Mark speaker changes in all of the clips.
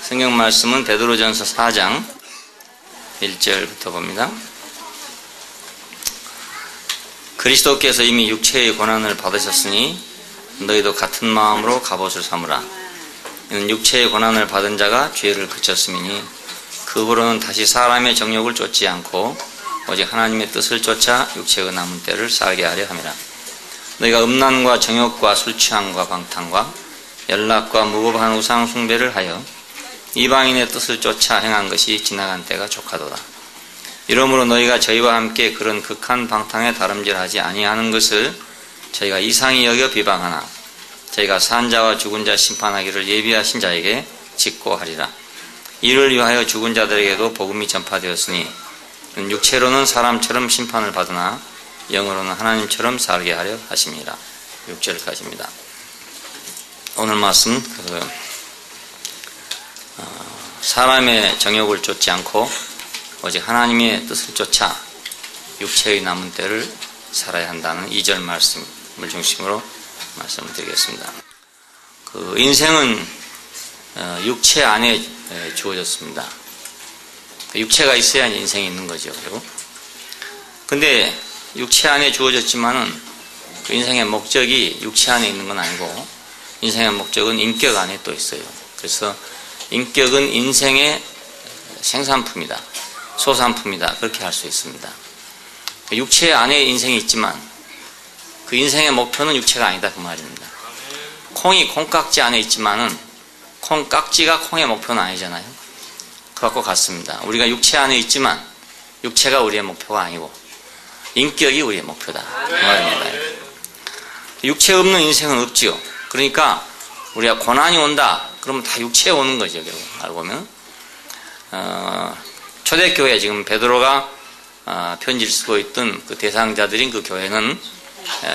Speaker 1: 성경 말씀은 베드로전서 4장 1절부터 봅니다. 그리스도께서 이미 육체의 고난을 받으셨으니 너희도 같은 마음으로 갑옷을 삼으라. 이는 육체의 고난을 받은 자가 죄를 그쳤음이니 그 후로는 다시 사람의 정욕을 쫓지 않고 오직 하나님의 뜻을 쫓아 육체의 남은 때를 살게 하려 함이라. 너희가 음란과 정욕과 술취함과 방탕과 연락과 무법한 우상 숭배를 하여 이방인의 뜻을 쫓아 행한 것이 지나간 때가 족하도다. 이러므로 너희가 저희와 함께 그런 극한 방탕에 다름질하지 아니하는 것을 저희가 이상히 여겨 비방하나 저희가 산 자와 죽은 자 심판하기를 예비하신 자에게 직고하리라. 이를 위하여 죽은 자들에게도 복음이 전파되었으니 육체로는 사람처럼 심판을 받으나 영으로는 하나님처럼 살게 하려 하심이라. 6절까지입니다. 오늘 말씀 사람의 정욕을 쫓지 않고 오직 하나님의 뜻을 쫓아 육체의 남은 때를 살아야 한다는 2절 말씀을 중심으로 말씀을 드리겠습니다. 인생은 육체 안에 주어졌습니다. 육체가 있어야 인생이 있는 거죠. 근데 육체 안에 주어졌지만은 그 인생의 목적이 육체 안에 있는 건 아니고 인생의 목적은 인격 안에 또 있어요. 그래서 인격은 인생의 생산품이다. 소산품이다. 그렇게 할 수 있습니다. 육체 안에 인생이 있지만 그 인생의 목표는 육체가 아니다. 그 말입니다. 콩이 콩깍지 안에 있지만은 콩깍지가 콩의 목표는 아니잖아요. 그것과 같습니다. 우리가 육체 안에 있지만 육체가 우리의 목표가 아니고 인격이 우리의 목표다. 그 말입니다. 육체 없는 인생은 없지요. 그러니까 우리가 고난이 온다. 그러면 다 육체에 오는 거죠. 결국 알고 보면 초대교회 지금 베드로가 편지를 쓰고 있던 그 대상자들인 그 교회는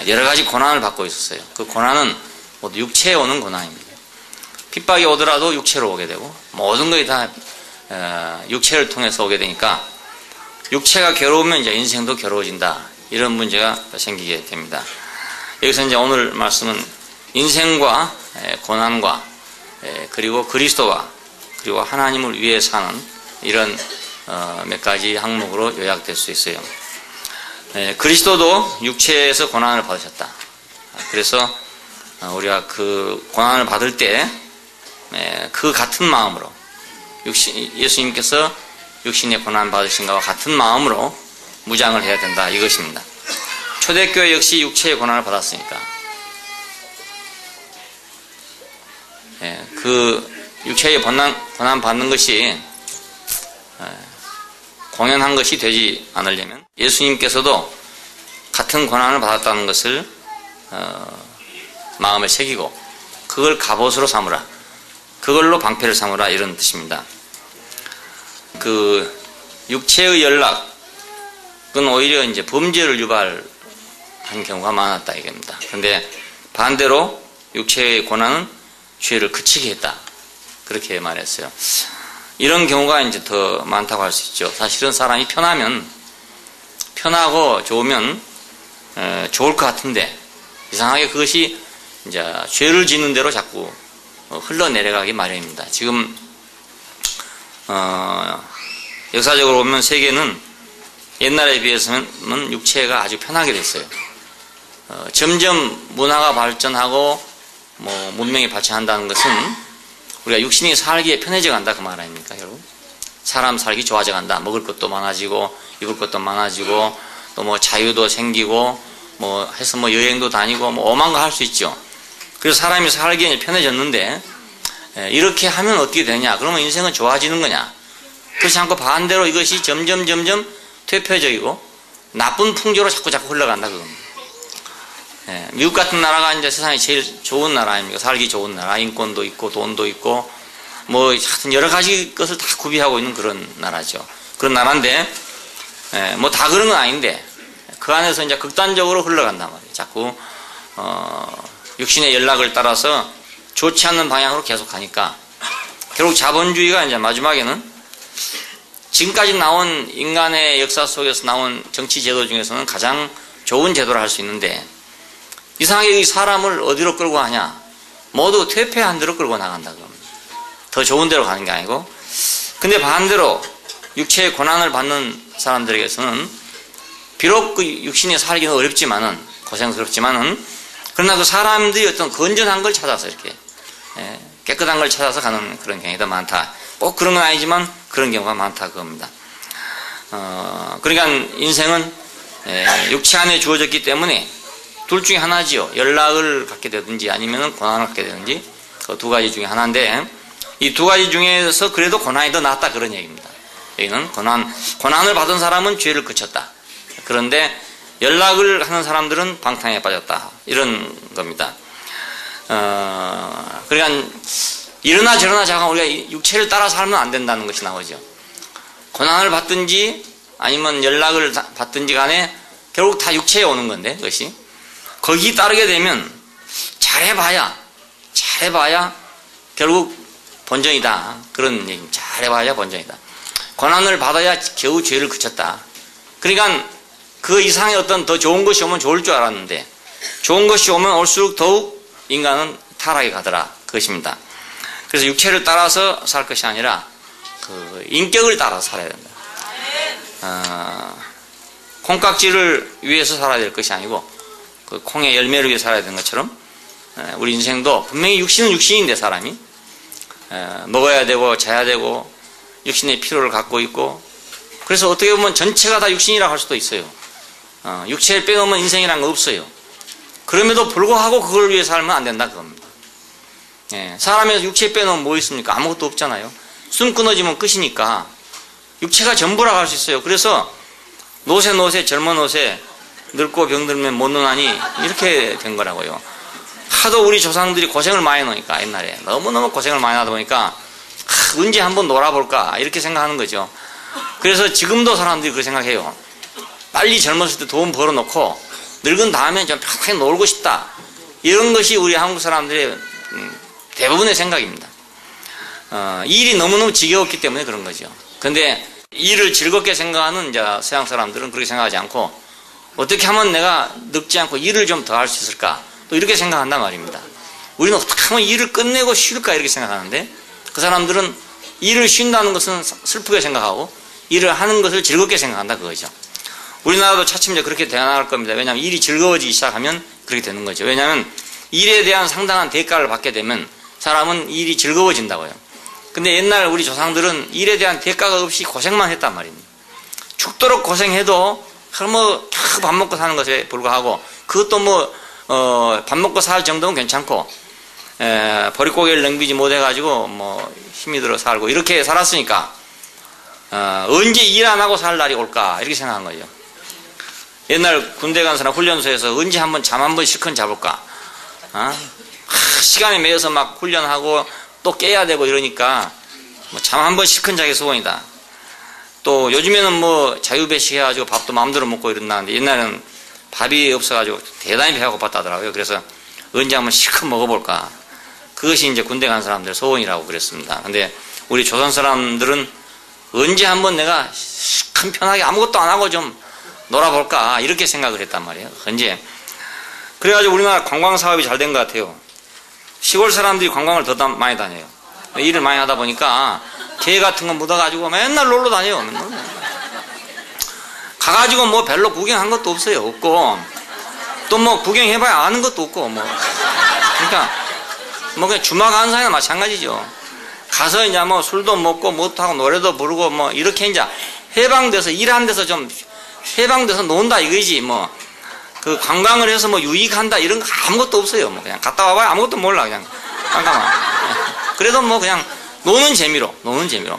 Speaker 1: 여러 가지 고난을 받고 있었어요. 그 고난은 모두 육체에 오는 고난입니다. 핍박이 오더라도 육체로 오게 되고 모든 것이 다 육체를 통해서 오게 되니까 육체가 괴로우면 이제 인생도 괴로워진다. 이런 문제가 생기게 됩니다. 여기서 이제 오늘 말씀은 인생과 고난과 그리고 그리스도와 그리고 하나님을 위해 사는 이런 몇 가지 항목으로 요약될 수 있어요. 그리스도도 육체에서 고난을 받으셨다. 그래서 우리가 그 고난을 받을 때 그 같은 마음으로 예수님께서 육신의 고난 받으신 것과 같은 마음으로 무장을 해야 된다. 이것입니다. 초대교회 역시 육체의 고난을 받았으니까 그 육체의 고난 받는 것이 공연한 것이 되지 않으려면 예수님께서도 같은 고난을 받았다는 것을 마음에 새기고 그걸 갑옷으로 삼으라. 그걸로 방패를 삼으라. 이런 뜻입니다. 그 육체의 연락은 오히려 이제 범죄를 유발한 경우가 많았다 이겁니다. 그런데 반대로 육체의 고난은 죄를 그치게 했다. 그렇게 말했어요. 이런 경우가 이제 더 많다고 할 수 있죠. 사실은 사람이 편하고 좋으면 좋을 것 같은데 이상하게 그것이 이제 죄를 짓는 대로 자꾸 흘러내려가기 마련입니다. 지금 역사적으로 보면 세계는 옛날에 비해서는 육체가 아주 편하게 됐어요. 점점 문화가 발전하고 문명이 발전한다는 것은 우리가 육신이 살기에 편해져 간다 그 말 아닙니까, 여러분? 사람 살기 좋아져 간다. 먹을 것도 많아지고 입을 것도 많아지고 또 자유도 생기고 해서 여행도 다니고 오만 거 할 수 있죠. 그래서 사람이 살기에 편해졌는데 이렇게 하면 어떻게 되냐? 그러면 인생은 좋아지는 거냐? 그렇지 않고 반대로 이것이 점점 퇴폐적이고 나쁜 풍조로 자꾸 흘러간다 그겁니다. 미국 같은 나라가 이제 세상에 제일 좋은 나라 아닙니까? 살기 좋은 나라, 인권도 있고 돈도 있고 하여튼 여러 가지 것을 다 구비하고 있는 그런 나라죠. 그런 나라인데 다 그런 건 아닌데 그 안에서 이제 극단적으로 흘러간단 말이에요. 자꾸 육신의 연락을 따라서 좋지 않는 방향으로 계속 가니까 결국 자본주의가 이제 마지막에는 지금까지 나온 인간의 역사 속에서 나온 정치 제도 중에서는 가장 좋은 제도를 할 수 있는데 이상하게 이 사람을 어디로 끌고 가냐? 모두 퇴폐한 데로 끌고 나간다. 더 좋은 데로 가는 게 아니고. 근데 반대로 육체의 고난을 받는 사람들에게서는 비록 그 육신이 살기는 어렵지만은, 고생스럽지만은, 그러나 그 사람들이 어떤 건전한 걸 찾아서 이렇게 깨끗한 걸 찾아서 가는 그런 경우가 더 많다. 꼭 그런 건 아니지만 그런 경우가 많다 그겁니다. 그러니까 인생은 육체 안에 주어졌기 때문에 둘 중에 하나지요. 연락을 갖게 되든지 아니면 고난을 갖게 되든지 그 두 가지 중에 하나인데, 이 두 가지 중에서 그래도 고난이 더 낫다 그런 얘기입니다. 여기는 고난을 받은 사람은 죄를 그쳤다. 그런데 연락을 하는 사람들은 방탕에 빠졌다. 이런 겁니다. 그러니까 이러나 저러나 잠깐 우리가 육체를 따라 살면 안 된다는 것이 나오죠. 고난을 받든지 아니면 연락을 받든지 간에 결국 다 육체에 오는 건데, 그것이. 거기 따르게 되면 잘해봐야 결국 본전이다. 그런 얘기입니다. 잘해봐야 본전이다. 고난을 받아야 겨우 죄를 그쳤다. 그러니까 그 이상의 어떤 더 좋은 것이 오면 좋을 줄 알았는데, 좋은 것이 오면 올수록 더욱 인간은 타락에 가더라. 그것입니다. 그래서 육체를 따라서 살 것이 아니라 그 인격을 따라서 살아야 된다. 콩깍지를 위해서 살아야 될 것이 아니고 그 콩의 열매를 위해 살아야 되는 것처럼 우리 인생도 분명히 육신은 육신인데 사람이 먹어야 되고 자야 되고 육신의 필요를 갖고 있고, 그래서 어떻게 보면 전체가 다 육신이라고 할 수도 있어요. 육체를 빼놓으면 인생이란 거 없어요. 그럼에도 불구하고 그걸 위해 살면 안 된다 그겁니다. 사람의 육체 빼놓으면 뭐 있습니까? 아무것도 없잖아요. 숨 끊어지면 끝이니까 육체가 전부라고 할 수 있어요. 그래서 노세 젊은 노세 늙고 병들면 못 노나니 이렇게 된 거라고요. 하도 우리 조상들이 고생을 많이 놓으니까 옛날에 너무너무 고생을 많이 하다 보니까 언제 한번 놀아볼까 이렇게 생각하는 거죠. 그래서 지금도 사람들이 그렇게 생각해요. 빨리 젊었을 때 돈 벌어놓고 늙은 다음에 좀 편하게 놀고 싶다. 이런 것이 우리 한국 사람들의 대부분의 생각입니다. 일이 너무너무 지겨웠기 때문에 그런 거죠. 근데 일을 즐겁게 생각하는 이제 서양 사람들은 그렇게 생각하지 않고 어떻게 하면 내가 늙지 않고 일을 좀 더 할 수 있을까? 또 이렇게 생각한단 말입니다. 우리는 어떻게 하면 일을 끝내고 쉴까? 이렇게 생각하는데 그 사람들은 일을 쉰다는 것은 슬프게 생각하고 일을 하는 것을 즐겁게 생각한다 그거죠. 우리나라도 차츰 이제 그렇게 되어나갈 겁니다. 왜냐하면 일이 즐거워지기 시작하면 그렇게 되는 거죠. 왜냐하면 일에 대한 상당한 대가를 받게 되면 사람은 일이 즐거워진다고요. 근데 옛날 우리 조상들은 일에 대한 대가가 없이 고생만 했단 말입니다. 죽도록 고생해도 뭐 밥 먹고 사는 것에 불과하고, 그것도 밥 먹고 살 정도는 괜찮고, 보릿고개를 넘기지 못해가지고 힘이 들어 살고 이렇게 살았으니까 언제 일 안 하고 살 날이 올까 이렇게 생각한 거죠. 옛날 군대 간 사람 훈련소에서 언제 한번 잠 한 번 실컷 자볼까? 시간에 매여서 막 훈련하고 또 깨야 되고 이러니까 잠 한 번 실컷 자기 소원이다. 또 요즘에는 자유배식 해가지고 밥도 마음대로 먹고 이런다는데 옛날에는 밥이 없어가지고 대단히 배가 고팠다더라고요. 그래서 언제 한번 실컷 먹어볼까? 그것이 이제 군대 간 사람들 소원이라고 그랬습니다. 근데 우리 조선 사람들은 언제 한번 내가 큰 편하게 아무것도 안 하고 좀 놀아볼까 이렇게 생각을 했단 말이에요. 언제. 그래가지고 우리나라 관광 사업이 잘 된 것 같아요. 시골 사람들이 관광을 더 많이 다녀요. 일을 많이 하다 보니까 개 같은 거 묻어가지고 맨날 놀러 다녀요. 맨날. 가가지고 별로 구경한 것도 없어요. 없고 또 구경해봐야 아는 것도 없고 그러니까 그냥 주막 하는 사람이나 마찬가지죠. 가서 이제 술도 먹고 못하고 노래도 부르고 이렇게 이제 해방돼서 일하는 데서 좀 해방돼서 논다 이거지. 그 관광을 해서 유익한다 이런 거 아무것도 없어요. 그냥 갔다 와봐야 아무것도 몰라. 그냥 잠깐만. 그래도 그냥 노는 재미로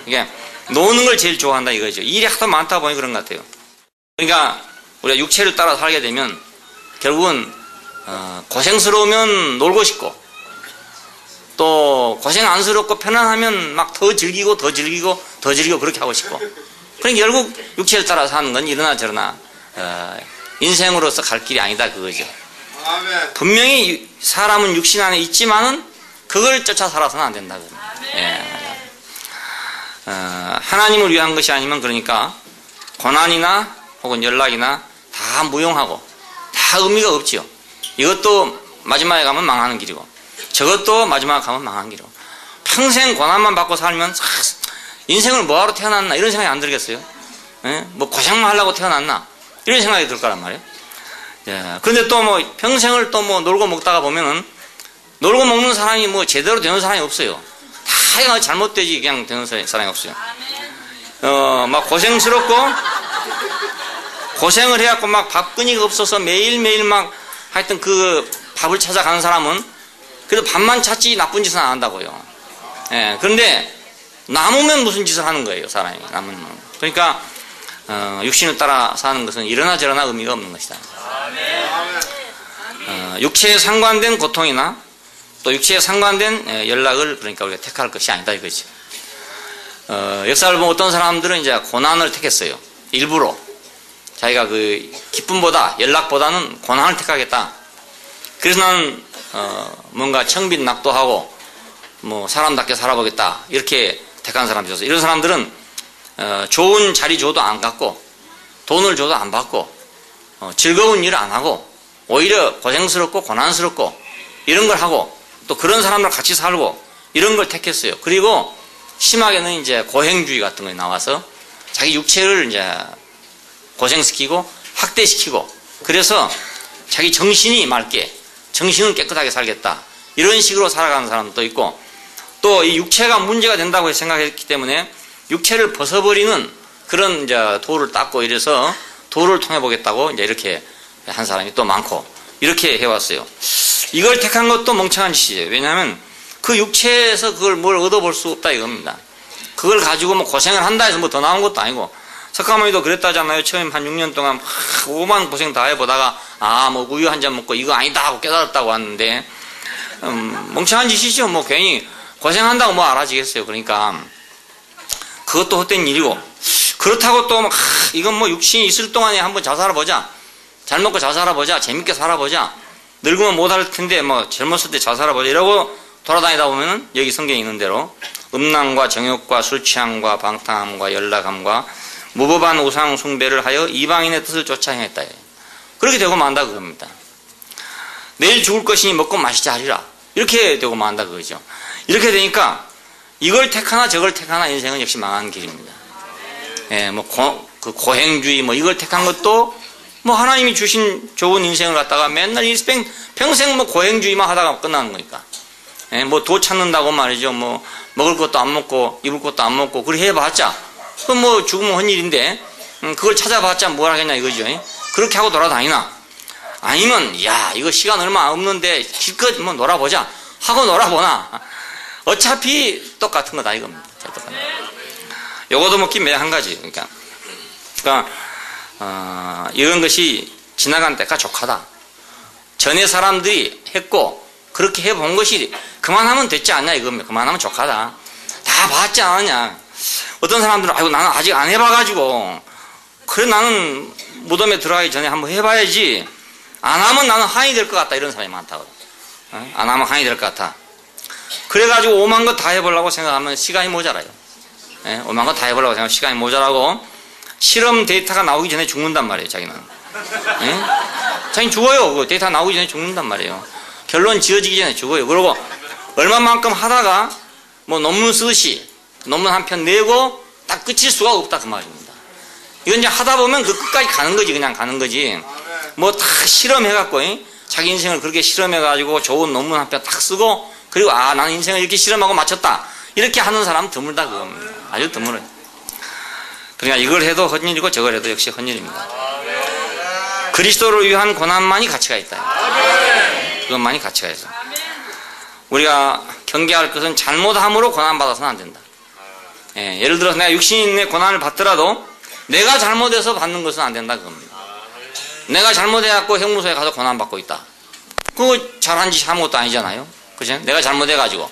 Speaker 1: 이게 노는 걸 제일 좋아한다 이거죠. 일이 하도 많다 보니 그런 것 같아요. 그러니까 우리가 육체를 따라 살게 되면 결국은 고생스러우면 놀고 싶고, 또 고생 안스럽고 편안하면 막 더 즐기고 그렇게 하고 싶고, 그러니까 결국 육체를 따라 사는 건 이러나 저러나 인생으로서 갈 길이 아니다 그거죠. 분명히 사람은 육신 안에 있지만은 그걸 쫓아 살아서는 안 된다. 하나님을 위한 것이 아니면 그러니까 고난이나 혹은 연락이나 다 무용하고 다 의미가 없지요. 이것도 마지막에 가면 망하는 길이고 저것도 마지막에 가면 망하는 길이고 평생 고난만 받고 살면 인생을 뭐하러 태어났나 이런 생각이 안 들겠어요? 예? 뭐 고생만 하려고 태어났나 이런 생각이 들 거란 말이에요. 예. 그런데 또 뭐 평생을 또 뭐 놀고 먹다가 보면은 놀고 먹는 사람이 뭐 제대로 되는 사람이 없어요. 다 잘못되지 그냥 되는 사람이 없어요. 막 고생스럽고 고생을 해갖고 막 밥그니가 없어서 매일매일 막 하여튼 그 밥을 찾아가는 사람은 그래도 밥만 찾지 나쁜 짓은 안 한다고요. 예. 그런데 남으면 무슨 짓을 하는 거예요, 사람이. 남으면. 그러니까 육신을 따라 사는 것은 이러나 저러나 의미가 없는 것이다. 육체에 상관된 고통이나 또 육체에 상관된 연락을 그러니까 우리가 택할 것이 아니다 이거죠. 역사를 보면 어떤 사람들은 이제 고난을 택했어요. 일부러 자기가 그 기쁨보다 연락보다는 고난을 택하겠다. 그래서 나는 뭔가 청빈낙도하고 뭐 사람답게 살아보겠다 이렇게 택한 사람이 있어서 이런 사람들은 좋은 자리 줘도 안 갖고 돈을 줘도 안 받고 즐거운 일을 안 하고 오히려 고생스럽고 고난스럽고 이런 걸 하고 또 그런 사람들 같이 살고 이런 걸 택했어요. 그리고 심하게는 이제 고행주의 같은 거에 나와서 자기 육체를 이제 고생시키고 학대시키고 그래서 자기 정신이 맑게 정신은 깨끗하게 살겠다 이런 식으로 살아가는 사람도 있고 또 이 육체가 문제가 된다고 생각했기 때문에 육체를 벗어버리는 그런 이제 도를 닦고 이래서 도를 통해 보겠다고 이제 이렇게 한 사람이 또 많고 이렇게 해왔어요. 이걸 택한 것도 멍청한 짓이에요. 왜냐하면 그 육체에서 그걸 뭘 얻어볼 수 없다 이겁니다. 그걸 가지고 뭐 고생을 한다 해서 뭐 더 나온 것도 아니고 석가모니도 그랬다잖아요. 처음 한 6년 동안 오만 고생 다 해보다가 뭐 우유 한 잔 먹고 이거 아니다 하고 깨달았다고 왔는데 멍청한 짓이죠. 뭐 괜히 고생한다고 뭐 알아지겠어요. 그러니까 그것도 헛된 일이고 그렇다고 또 이건 뭐 육신이 있을 동안에 한번 잘 살아보자. 잘 먹고 잘 살아보자. 재밌게 살아보자. 늙으면 못할 텐데 뭐 젊었을 때 잘 살아보자 이러고 돌아다니다 보면은 여기 성경에 있는 대로 음란과 정욕과 술취함과 방탕함과 연락함과 무법한 우상 숭배를 하여 이방인의 뜻을 쫓아 행했다. 그렇게 되고 만다 그겁니다. 내일 죽을 것이니 먹고 마시자 하리라. 이렇게 되고 만다 그거죠. 이렇게 되니까 이걸 택하나 저걸 택하나 인생은 역시 망한 길입니다. 예, 뭐 그 고행주의 뭐 이걸 택한 것도 뭐 하나님이 주신 좋은 인생을 갖다가 맨날 평생 뭐 고행주의만 하다가 끝나는 거니까. 예, 뭐 도 찾는다고 말이죠. 뭐 먹을 것도 안 먹고 입을 것도 안 먹고 그렇게 해봤자 그건 뭐 죽으면 헛일인데 그걸 찾아봤자 뭘 하겠냐 이거죠. 그렇게 하고 돌아다니나 아니면 야 이거 시간 얼마 없는데 실컷 뭐 놀아보자 하고 놀아보나 어차피 똑같은 거다 이겁니다. 요거도 먹기 매 한 가지. 그러니까 이런 것이 지나간 때가 족하다. 전에 사람들이 했고 그렇게 해본 것이 그만하면 됐지 않냐 이겁니다. 그만하면 족하다. 다 봤지 않았냐. 어떤 사람들은 아이고 나는 아직 안 해봐가지고 그래 나는 무덤에 들어가기 전에 한번 해봐야지 안 하면 나는 한이 될 것 같다 이런 사람이 많다고. 안 하면 한이 될 것 같아. 그래가지고 오만 거 다 해보려고 생각하면 시간이 모자라요. 오만 거 다 해보려고 생각하면 시간이 모자라고 실험 데이터가 나오기 전에 죽는단 말이에요 자기는. 자기는 죽어요. 그 데이터 나오기 전에 죽는단 말이에요. 결론 지어지기 전에 죽어요. 그러고 얼마만큼 하다가 뭐 논문 쓰듯이 논문 한 편 내고 딱 끝일 수가 없다 그 말입니다. 이건 이제 하다 보면 그 끝까지 가는 거지 그냥 가는 거지. 뭐 다 실험해갖고 자기 인생을 그렇게 실험해가지고 좋은 논문 한 편 딱 쓰고 그리고 나는 인생을 이렇게 실험하고 마쳤다 이렇게 하는 사람은 드물다 그겁니다. 아주 드물어요. 그러니까 이걸 해도 헛일이고 저걸 해도 역시 헛일입니다. 그리스도를 위한 고난만이 가치가 있다. 그것만이 가치가 있어. 우리가 경계할 것은 잘못함으로 고난받아서는 안 된다. 예를 들어서 내가 육신의 고난을 받더라도 내가 잘못해서 받는 것은 안 된다 그겁니다. 내가 잘못해갖고 형무소에 가서 고난받고 있다. 그거 잘한 짓이 아무것도 아니잖아요. 그죠? 내가 잘못해가지고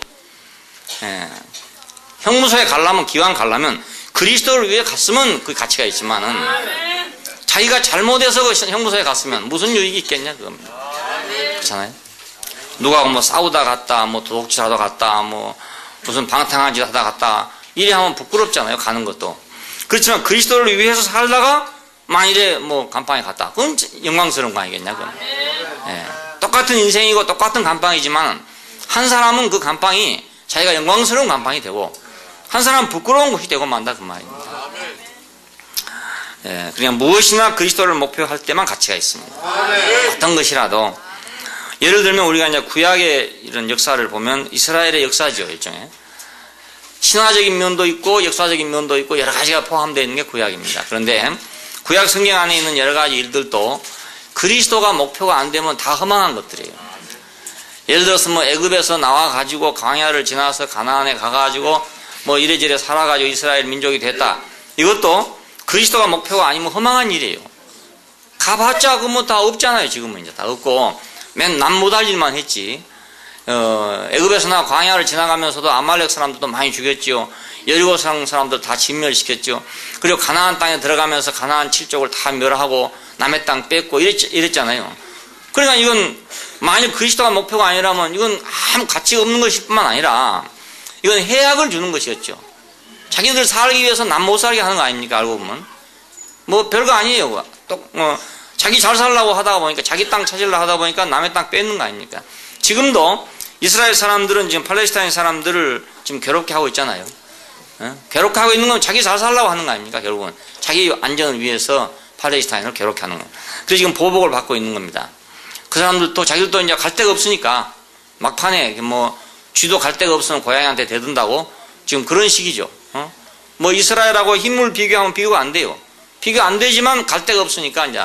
Speaker 1: 형무소에 가려면 기왕 가려면 그리스도를 위해 갔으면 그 가치가 있지만은 자기가 잘못해서 그 형무소에 갔으면 무슨 유익이 있겠냐 그겁니다. 그렇잖아요. 누가 뭐 싸우다 갔다 뭐 도둑질하다 갔다 뭐 무슨 방탕한 짓 하다 갔다 이래 하면 부끄럽잖아요 가는 것도. 그렇지만 그리스도를 위해서 살다가 만일에 뭐 감방에 갔다 그건 영광스러운 거 아니겠냐 그건. 똑같은 인생이고 똑같은 감방이지만 한 사람은 그 감방이 자기가 영광스러운 간판이 되고 한 사람은 부끄러운 것이 되고 만다 그 말입니다. 예, 그냥 무엇이나 그리스도를 목표할 때만 가치가 있습니다. 어떤 것이라도 예를 들면 우리가 이제 구약의 이런 역사를 보면 이스라엘의 역사죠. 일종의 신화적인 면도 있고 역사적인 면도 있고 여러 가지가 포함되어 있는 게 구약입니다. 그런데 구약 성경 안에 있는 여러 가지 일들도 그리스도가 목표가 안 되면 다 허망한 것들이에요. 예를 들어서 뭐 애굽에서 나와 가지고 광야를 지나서 가나안에 가 가지고 뭐 이래저래 살아 가지고 이스라엘 민족이 됐다. 이것도 그리스도가 목표가 아니면 허망한 일이에요. 가봤자 그뭐 다 없잖아요. 지금은 이제 다 없고 맨 남 못할 일만 했지. 애굽에서나 광야를 지나가면서도 아말렉 사람들도 많이 죽였죠. 여리고 사람들 다 진멸시켰죠. 그리고 가나안 땅에 들어가면서 가나안 7족을 다 멸하고 남의 땅 뺏고 이랬잖아요. 그러니까 이건 만약 그리스도가 목표가 아니라면 이건 아무 가치가 없는 것일 뿐만 아니라 이건 해악을 주는 것이었죠. 자기들 살기 위해서 남 못 살게 하는 거 아닙니까? 알고 보면 뭐 별거 아니에요. 또 자기 잘 살려고 하다 보니까 자기 땅 찾으려고 하다 보니까 남의 땅 뺏는 거 아닙니까? 지금도 이스라엘 사람들은 지금 팔레스타인 사람들을 지금 괴롭게 하고 있잖아요. 괴롭게 하고 있는 건 자기 잘 살려고 하는 거 아닙니까? 결국은 자기 안전을 위해서 팔레스타인을 괴롭게 하는 거예요. 그래서 지금 보복을 받고 있는 겁니다. 그 사람들도 자기들도 이제 갈 데가 없으니까 막판에 뭐 쥐도 갈 데가 없으면 고양이한테 대든다고 지금 그런 식이죠. 뭐 이스라엘하고 힘을 비교하면 비교가 안 돼요. 비교 안 되지만 갈 데가 없으니까 이제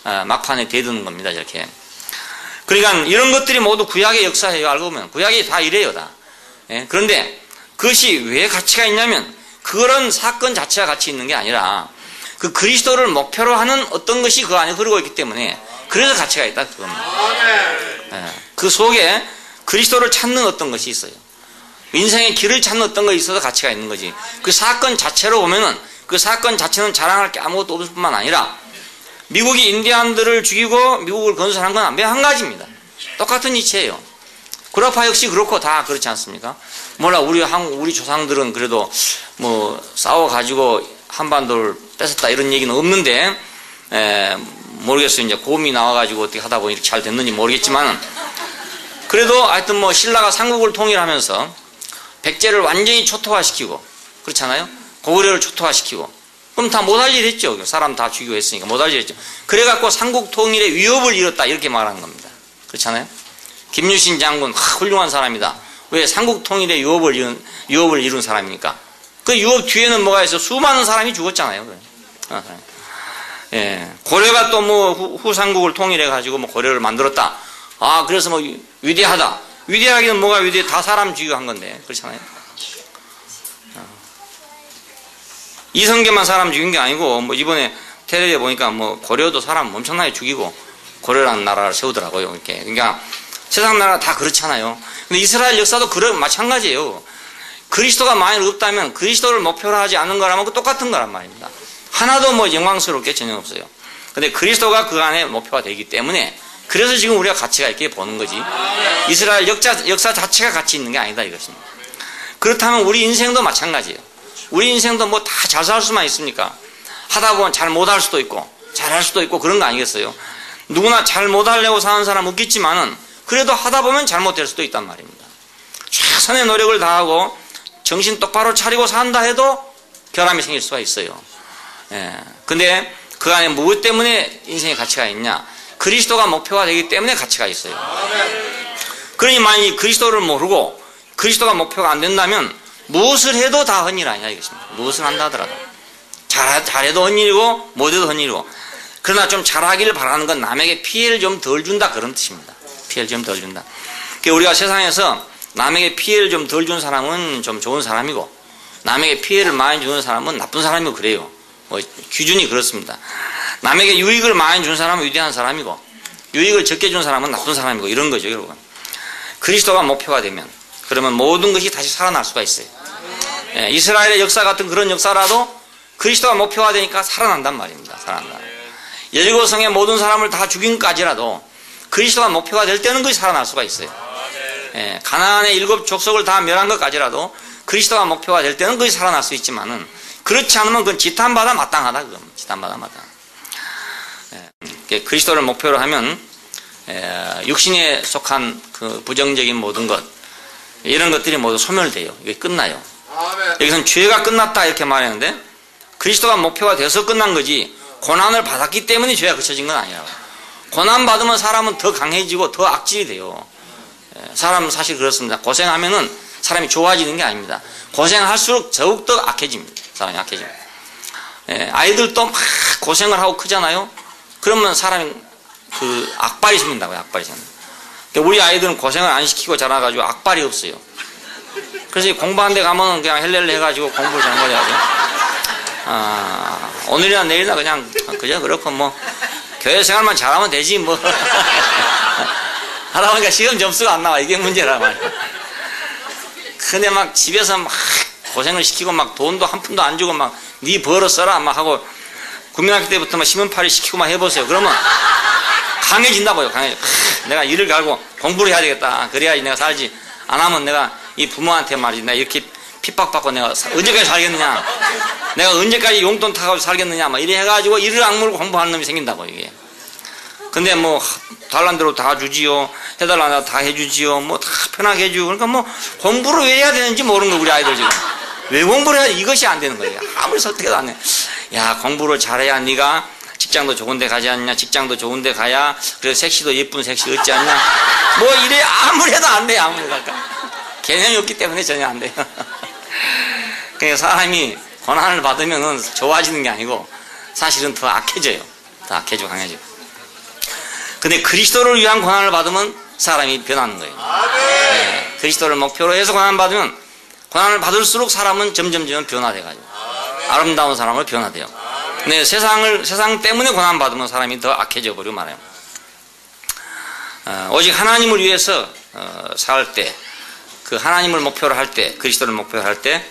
Speaker 1: 막판에 대드는 겁니다. 이렇게. 그러니까 이런 것들이 모두 구약의 역사예요. 알고 보면 구약이 다 이래요. 다. 예? 그런데 그것이 왜 가치가 있냐면 그런 사건 자체가 가치 있는 게 아니라 그 그리스도를 목표로 하는 어떤 것이 그 안에 흐르고 있기 때문에 그래서 가치가 있다 그겁니다. 예. 그 속에 그리스도를 찾는 어떤 것이 있어요. 인생의 길을 찾는 어떤 것이 있어서 가치가 있는 거지. 그 사건 자체로 보면은 그 사건 자체는 자랑할 게 아무것도 없을 뿐만 아니라 미국이 인디안들을 죽이고 미국을 건설한 건 한 가지입니다. 똑같은 이치예요. 구라파 역시 그렇고 다 그렇지 않습니까? 몰라 우리 조상들은 그래도 뭐 싸워가지고 한반도를 뺏었다 이런 얘기는 없는데 모르겠어요. 이제 고음이 나와가지고 어떻게 하다 보니 이렇게 잘 됐는지 모르겠지만 그래도 하여튼 뭐 신라가 삼국을 통일하면서 백제를 완전히 초토화시키고 그렇잖아요. 고구려를 초토화시키고 그럼 다 못할 일 했죠. 사람 다 죽이고 했으니까 못할 일 했죠. 그래갖고 삼국 통일의 위협을 이뤘다 이렇게 말하는 겁니다. 그렇잖아요. 김유신 장군 훌륭한 사람이다. 왜 삼국 통일의 유업을 이룬 사람이니까. 그 유업 뒤에는 뭐가 있어? 수많은 사람이 죽었잖아요. 예. 고려가 또 뭐 후삼국을 통일해 가지고 뭐 고려를 만들었다. 아 그래서 뭐 위대하다. 위대하기는 뭐가 위대해? 다 사람 죽이고 한 건데 그렇잖아요. 이성계만 사람 죽인 게 아니고 뭐 이번에 텔레비에 보니까 뭐 고려도 사람 엄청나게 죽이고 고려라는 나라를 세우더라고요. 이렇게. 그러니까 세상 나라 다 그렇잖아요. 근데 이스라엘 역사도 마찬가지예요. 그리스도가 만일 없다면 그리스도를 목표로 하지 않는 거라면 똑같은 거란 말입니다. 하나도 뭐 영광스러울 게 전혀 없어요. 근데 그리스도가 그 안에 목표가 되기 때문에 그래서 지금 우리가 가치가 있게 보는 거지. 이스라엘 역사 자체가 가치 있는 게 아니다 이것입니다. 그렇다면 우리 인생도 마찬가지예요. 우리 인생도 뭐 다 잘 살 수만 있습니까? 하다 보면 잘 못할 수도 있고 잘할 수도 있고 그런 거 아니겠어요? 누구나 잘 못하려고 사는 사람 없겠지만은 그래도 하다 보면 잘못될 수도 있단 말입니다. 최선의 노력을 다하고 정신 똑바로 차리고 산다 해도 결함이 생길 수가 있어요. 예. 근데 그 안에 무엇 때문에 인생의 가치가 있냐? 그리스도가 목표가 되기 때문에 가치가 있어요. 그러니 만약 그리스도를 모르고 그리스도가 목표가 안 된다면 무엇을 해도 다 헛일 아니냐 이것입니다. 무엇을 한다 하더라도 잘해도 헛일이고 못해도 헛일이고 그러나 좀 잘하기를 바라는 건 남에게 피해를 좀 덜 준다 그런 뜻입니다. 피해를 좀 덜 준다. 그러니까 우리가 세상에서 남에게 피해를 좀 덜 준 사람은 좀 좋은 사람이고 남에게 피해를 많이 주는 사람은 나쁜 사람이고 그래요. 뭐 기준이 그렇습니다. 남에게 유익을 많이 준 사람은 위대한 사람이고 유익을 적게 준 사람은 나쁜 사람이고 이런 거죠. 여러분. 그리스도가 목표가 되면 그러면 모든 것이 다시 살아날 수가 있어요. 예, 이스라엘의 역사 같은 그런 역사라도 그리스도가 목표가 되니까 살아난단 말입니다. 살아난다. 여리고 성의 모든 사람을 다 죽인까지라도 그리스도가 목표가 될 때는 그것이 살아날 수가 있어요. 예, 가나안의 7 족속을 다 멸한 것까지라도 그리스도가 목표가 될 때는 그것이 살아날 수 있지만은 그렇지 않으면 그건 지탄받아 마땅하다. 그건 지탄받아 마땅. 예, 그리스도를 목표로 하면 육신에 속한 그 부정적인 모든 것 이런 것들이 모두 소멸돼요. 이게 끝나요.
Speaker 2: 아멘.
Speaker 1: 여기서는 죄가 끝났다 이렇게 말했는데 그리스도가 목표가 돼서 끝난 거지 고난을 받았기 때문에 죄가 그쳐진 건 아니라고. 고난 받으면 사람은 더 강해지고 더 악질이 돼요. 사람은 사실 그렇습니다. 고생하면은 사람이 좋아지는 게 아닙니다. 고생할수록 더욱더 악해집니다. 사람이 악해집니다. 아이들도 막 고생을 하고 크잖아요. 그러면 사람이 그 악발이 생긴다고요. 악발이 생긴다. 우리 아이들은 고생을 안 시키고 자라가지고 악발이 없어요. 그래서 공부하는 데 가면 그냥 헬렐레 해가지고 공부를 잘못해가지고 오늘이나 내일이나 그냥 그저 그렇고 뭐 교회 생활만 잘하면 되지 뭐 하다 보니까 시험 점수가 안 나와. 이게 문제라 말이야. 근데 막 집에서 막 고생을 시키고 막 돈도 한 푼도 안 주고 막 네 벌어 써라 막 하고 국민학교 때부터 막 신문팔이 시키고 막 해보세요. 그러면 강해진다고요. 내가 이를 갈고 공부를 해야 되겠다. 그래야지 내가 살지. 안 하면 내가 이 부모한테 말이지 내가 이렇게 핍박받고 내가 언제까지 살겠느냐. 내가 언제까지 용돈 타가지고 살겠느냐. 막 이래 해가지고 이를 악물고 공부하는 놈이 생긴다고 이게. 근데 뭐 달란 대로 다 주지요. 해달라는 대로 다 해주지요. 뭐 다 편하게 해주고. 그러니까 뭐 공부를 왜 해야 되는지 모르는 거 우리 아이들 지금. 왜 공부를 해야 이것이 안 되는 거예요. 아무리 설득해도 안 해. 야 공부를 잘해야 네가 직장도 좋은 데 가지 않냐. 직장도 좋은 데 가야 그래서 섹시도 예쁜 섹시 얻지 않냐. 뭐 이래 아무리 해도 안 돼요. 아무리 해도. 개념이 없기 때문에 전혀 안 돼요. 그러니까 사람이 고난을 받으면 좋아지는 게 아니고 사실은 더 악해져요. 더 악해지고 강해지고. 근데 그리스도를 위한 고난을 받으면 사람이 변하는 거예요. 네, 그리스도를 목표로 해서 고난을 받으면 고난을 받을수록 사람은 점점 변화돼가지고 아름다운 사람으로 변화돼요. 근데 세상 때문에 고난 받으면 사람이 더 악해져 버리고 말아요. 오직 하나님을 위해서 살 때, 그 하나님을 목표로 할 때, 그리스도를 목표로 할 때,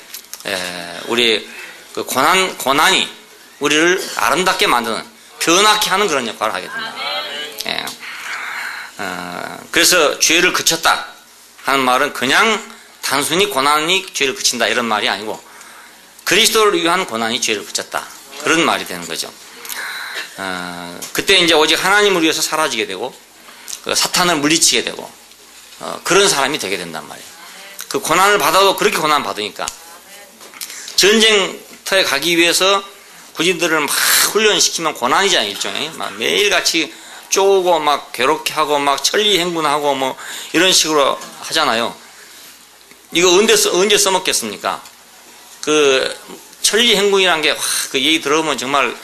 Speaker 1: 우리 그 고난이 우리를 아름답게 만드는, 변하게 하는 그런 역할을 하게 됩니다. 그래서 죄를 그쳤다 하는 말은 그냥 단순히 고난이 죄를 그친다 이런 말이 아니고 그리스도를 위한 고난이 죄를 그쳤다 그런 말이 되는 거죠. 그때 이제 오직 하나님을 위해서 사라지게 되고 사탄을 물리치게 되고 그런 사람이 되게 된단 말이에요. 그 고난을 받아도 그렇게 고난 받으니까 전쟁터에 가기 위해서 군인들을 막 훈련시키면 고난이잖아요. 일종의 막 매일같이 쪼고 막 괴롭게 하고 막 천리행군하고 뭐 이런 식으로 하잖아요. 이거 언제 써먹겠습니까? 그 천리행군이란 게 그 얘기 들어보면 정말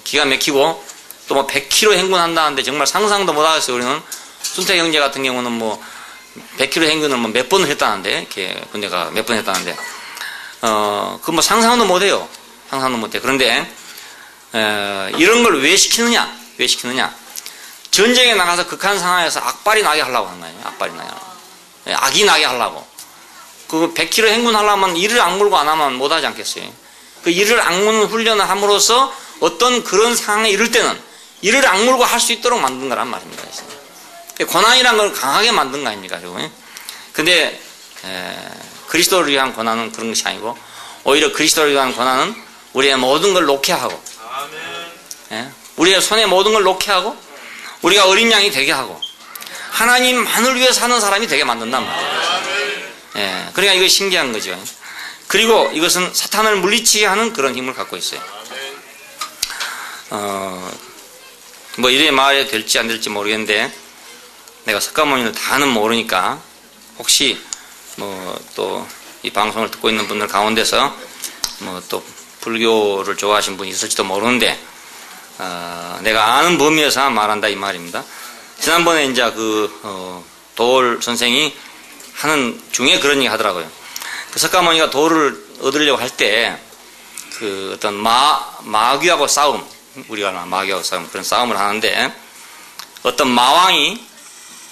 Speaker 1: 기가 막히고 또 뭐 100km 행군한다는데 정말 상상도 못하겠어요. 우리는 순택 형제 같은 경우는 뭐 100km 행군을 뭐 몇 번을 했다는데 이렇게 군대가 몇 번 했다는데 그 뭐 상상도 못해요. 상상도 못해. 그런데 이런 걸 왜 시키느냐? 왜 시키느냐? 전쟁에 나가서 극한 상황에서 악발이 나게 하려고 하는 거예요. 악발이 나게 하려고. 악이 나게 하려고. 그 100km 행군하려면 이를 악물고 안 하면 못하지 않겠어요. 그 이를 악무는 훈련을 함으로써 어떤 그런 상황에 이를 때는 이를 악물고 할 수 있도록 만든 거란 말입니다. 고난이란 걸 강하게 만든 거 아닙니까? 근데 그리스도를 위한 고난은 그런 것이 아니고 오히려 그리스도를 위한 고난은 우리의 모든 걸 놓게 하고 우리의 손에 모든 걸 놓게 하고 우리가 어린 양이 되게 하고 하나님만을 위해 사는 사람이 되게 만든단 말이에요. 그러니까 이거 신기한 거죠. 그리고 이것은 사탄을 물리치게 하는 그런 힘을 갖고 있어요. 뭐 이래 말해도 될지 안 될지 모르겠는데 내가 석가모니를 다는 모르니까 혹시 뭐 또 이 방송을 듣고 있는 분들 가운데서 뭐 또 불교를 좋아하시는 분이 있을지도 모르는데 내가 아는 범위에서 말한다 이 말입니다. 지난번에 이제 도올 선생이 하는 중에 그런 얘기 하더라고요. 그 석가모니가 도를 얻으려고 할 때 그 어떤 마귀하고 싸움, 우리가 마귀하고 싸움 그런 싸움을 하는데 어떤 마왕이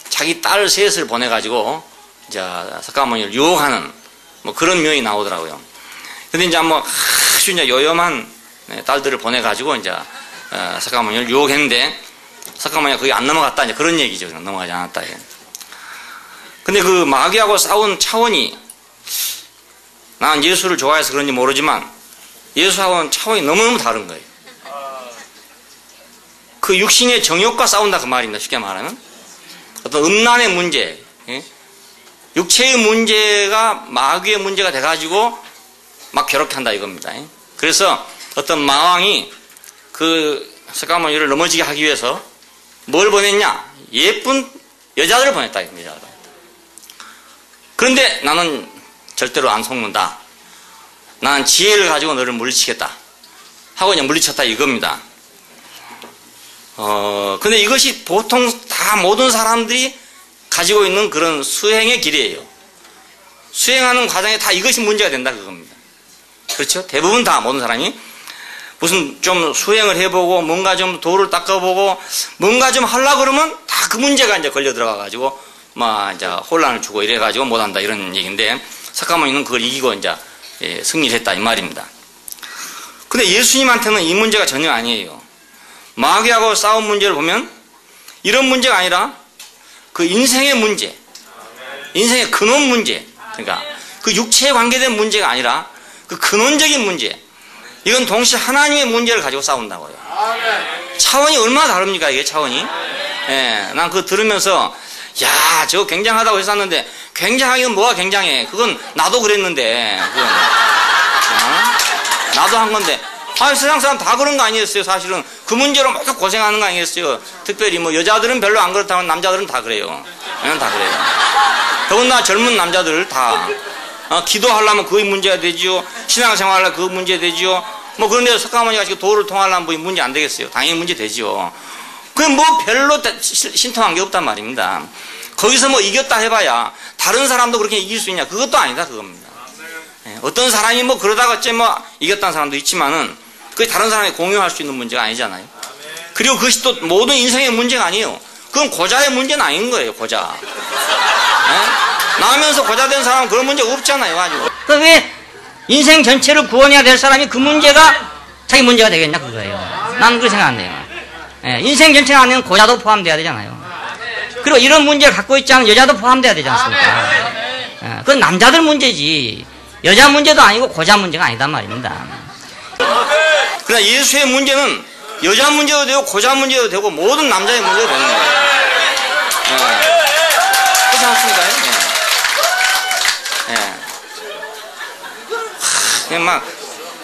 Speaker 1: 자기 딸 셋을 보내가지고 이제 석가모니를 유혹하는 뭐 그런 묘이 나오더라고요. 근데 이제 뭐 아주 이제 요염한 딸들을 보내가지고 이제 석가모니를 유혹했는데 석가모니가 거기 안 넘어갔다 이제 그런 얘기죠. 넘어가지 않았다. 근데 그 마귀하고 싸운 차원이 난 예수를 좋아해서 그런지 모르지만 예수하고는 차원이 너무너무 다른 거예요. 그 육신의 정욕과 싸운다 그 말입니다. 쉽게 말하면 어떤 음란의 문제, 육체의 문제가 마귀의 문제가 돼가지고 막 괴롭게 한다 이겁니다. 그래서 어떤 마왕이 그 석가모니를 넘어지게 하기 위해서 뭘 보냈냐? 예쁜 여자들을 보냈다. 여자를 보냈다. 그런데 나는 절대로 안 속는다. 나는 지혜를 가지고 너를 물리치겠다. 하고 그냥 물리쳤다 이겁니다. 근데 이것이 보통 다 모든 사람들이 가지고 있는 그런 수행의 길이에요. 수행하는 과정에 다 이것이 문제가 된다 그겁니다. 그렇죠? 대부분 다 모든 사람이 무슨 좀 수행을 해보고 뭔가 좀 도를 닦아보고 뭔가 좀 하려고 그러면 다 그 문제가 이제 걸려 들어가가지고 막 이제 혼란을 주고 이래가지고 못한다 이런 얘기인데 석가모니는 그걸 이기고 이제 승리를 했다 이 말입니다. 근데 예수님한테는 이 문제가 전혀 아니에요. 마귀하고 싸운 문제를 보면 이런 문제가 아니라 그 인생의 문제, 인생의 근원 문제, 그러니까 그 육체에 관계된 문제가 아니라 그 근원적인 문제, 이건 동시에 하나님의 문제를 가지고 싸운다고요. 차원이 얼마나 다릅니까 이게 차원이? 난 그거 들으면서 야 저거 굉장하다고 했었는데 굉장하기는 뭐가 굉장해? 그건 나도 그랬는데 그건, 나도 한 건데 세상 사람 다 그런 거 아니었어요. 사실은 그 문제로 막 고생하는 거 아니겠어요. 특별히 뭐 여자들은 별로 안 그렇다면 남자들은 다 그래요. 다 그래요. 더군다나 젊은 남자들 다 기도하려면 그게 문제가 되지요. 신앙생활하려면 그거 문제 되지요. 뭐 그런데 석가모니가 지금 도를 통하려면 뭐 문제 안 되겠어요. 당연히 문제 되지요. 그게 뭐 별로 신통한 게 없단 말입니다. 거기서 뭐 이겼다 해봐야 다른 사람도 그렇게 이길 수 있냐? 그것도 아니다 그겁니다. 어떤 사람이 뭐 그러다가 어째 뭐 이겼다는 사람도 있지만은 그게 다른 사람이 공유할 수 있는 문제가 아니잖아요. 그리고 그것이 또 모든 인생의 문제가 아니에요. 그건 고자의 문제는 아닌 거예요. 고자. 나오면서 고자 된 사람은 그런 문제가 없잖아요. 가지고. 그 왜 인생 전체를 구원해야 될 사람이 그 문제가 자기 문제가 되겠냐 그거예요. 나는 그렇게 생각 안 해요. 인생 전체가 아니면 고자도 포함돼야 되잖아요. 그리고 이런 문제를 갖고 있지 않은 여자도 포함돼야 되지 않습니까? 그건 남자들 문제지 여자 문제도 아니고 고자 문제가 아니단 말입니다. 그러나 예수의 문제는 여자 문제도 되고 고자 문제도 되고 모든 남자의 문제도 되는 거예요. 그렇지 않습니까? 그냥 막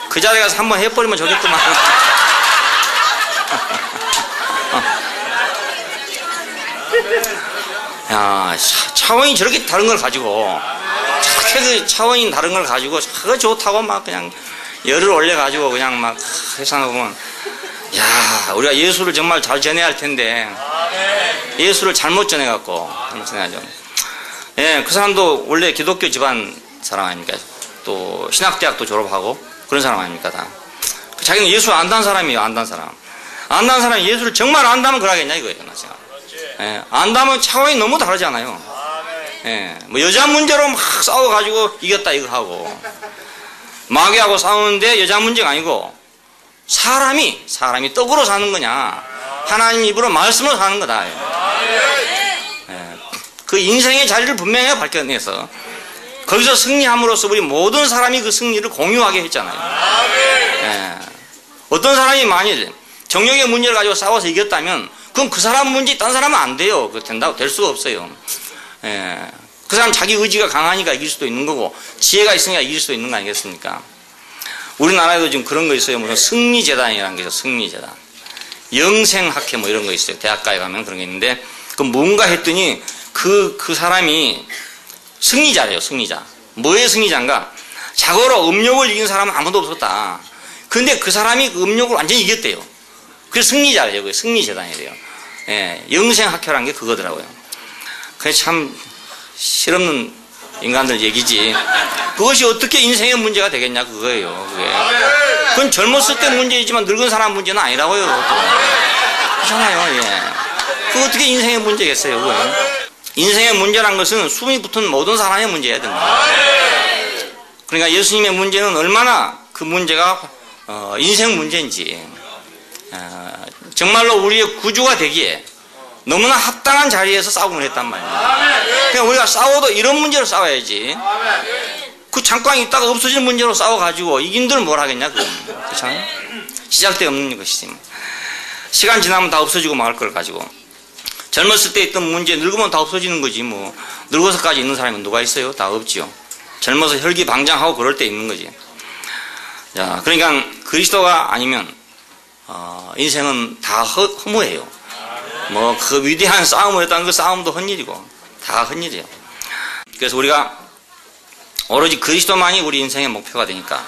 Speaker 1: 그 자리에 가서 한번 해버리면 좋겠구만. 야, 차원이 저렇게 다른 걸 가지고 저렇게 그 차원이 다른 걸 가지고 저거 좋다고 막 그냥 열을 올려가지고 그냥 막 회상하고 보면 야 우리가 예수를 정말 잘 전해야 할 텐데 예수를 잘못 전해갖고 잘못 전해야죠. 그 사람도 원래 기독교 집안 사람 아닙니까? 또 신학대학도 졸업하고 그런 사람 아닙니까 다. 자기는 예수 안다는 사람이에요. 안다는 사람. 안다는 사람이 예수를 정말 안다면 그러겠냐 이거예요. 안다면 차원이 너무 다르잖아요. 뭐 여자 문제로 막 싸워가지고 이겼다 이거 하고 마귀하고 싸우는데 여자 문제가 아니고 사람이 떡으로 사는 거냐 하나님 입으로 말씀으로 사는 거다. 그 인생의 자리를 분명히 밝혀내서 거기서 승리함으로써 우리 모든 사람이 그 승리를 공유하게 했잖아요. 어떤 사람이 만일 정욕의 문제를 가지고 싸워서 이겼다면 그럼 그 사람 문제 딴 사람은 안 돼요. 그 된다고 될 수가 없어요. 그 사람 자기 의지가 강하니까 이길 수도 있는 거고 지혜가 있으니까 이길 수도 있는 거 아니겠습니까? 우리나라에도 지금 그런 거 있어요. 무슨 승리재단이라는 게 있어요. 승리재단. 영생학회 뭐 이런 거 있어요. 대학가에 가면 그런 게 있는데 그 뭔가 했더니 그 사람이 승리자래요. 승리자. 뭐의 승리자인가? 자고로 음욕을 이긴 사람은 아무도 없었다. 근데 그 사람이 그 음욕을 완전히 이겼대요. 그래서 승리자래요. 그게 승리재단이래요. 영생학회라는 게 그거더라고요. 그래서 참 실없는 인간들 얘기지. 그것이 어떻게 인생의 문제가 되겠냐 그거예요. 그게. 그건 젊었을 때 문제이지만 늙은 사람 문제는 아니라고요. 그렇잖아요. 그거 어떻게 인생의 문제겠어요. 그건. 인생의 문제란 것은 숨이 붙은 모든 사람의 문제여야 된다. 그러니까 예수님의 문제는 얼마나 그 문제가 인생 문제인지 정말로 우리의 구주가 되기에 너무나 합당한 자리에서 싸움을 했단 말이에요. 그러니까 우리가 싸워도 이런 문제로 싸워야지. 그 잠깐 있다가 없어지는 문제로 싸워가지고 이긴들 뭘 하겠냐 그건. 그렇잖아요. 시작대 없는 것이지. 시간 지나면 다 없어지고 말 걸 가지고. 젊었을 때 있던 문제 늙으면 다 없어지는 거지 뭐. 늙어서까지 있는 사람은 누가 있어요? 다 없지요. 젊어서 혈기방장하고 그럴 때 있는 거지. 자, 그러니까 그리스도가 아니면 인생은 다 허무해요. 뭐 그 위대한 싸움을 했다는 그 싸움도 헛일이고 다 헛일이에요. 그래서 우리가 오로지 그리스도만이 우리 인생의 목표가 되니까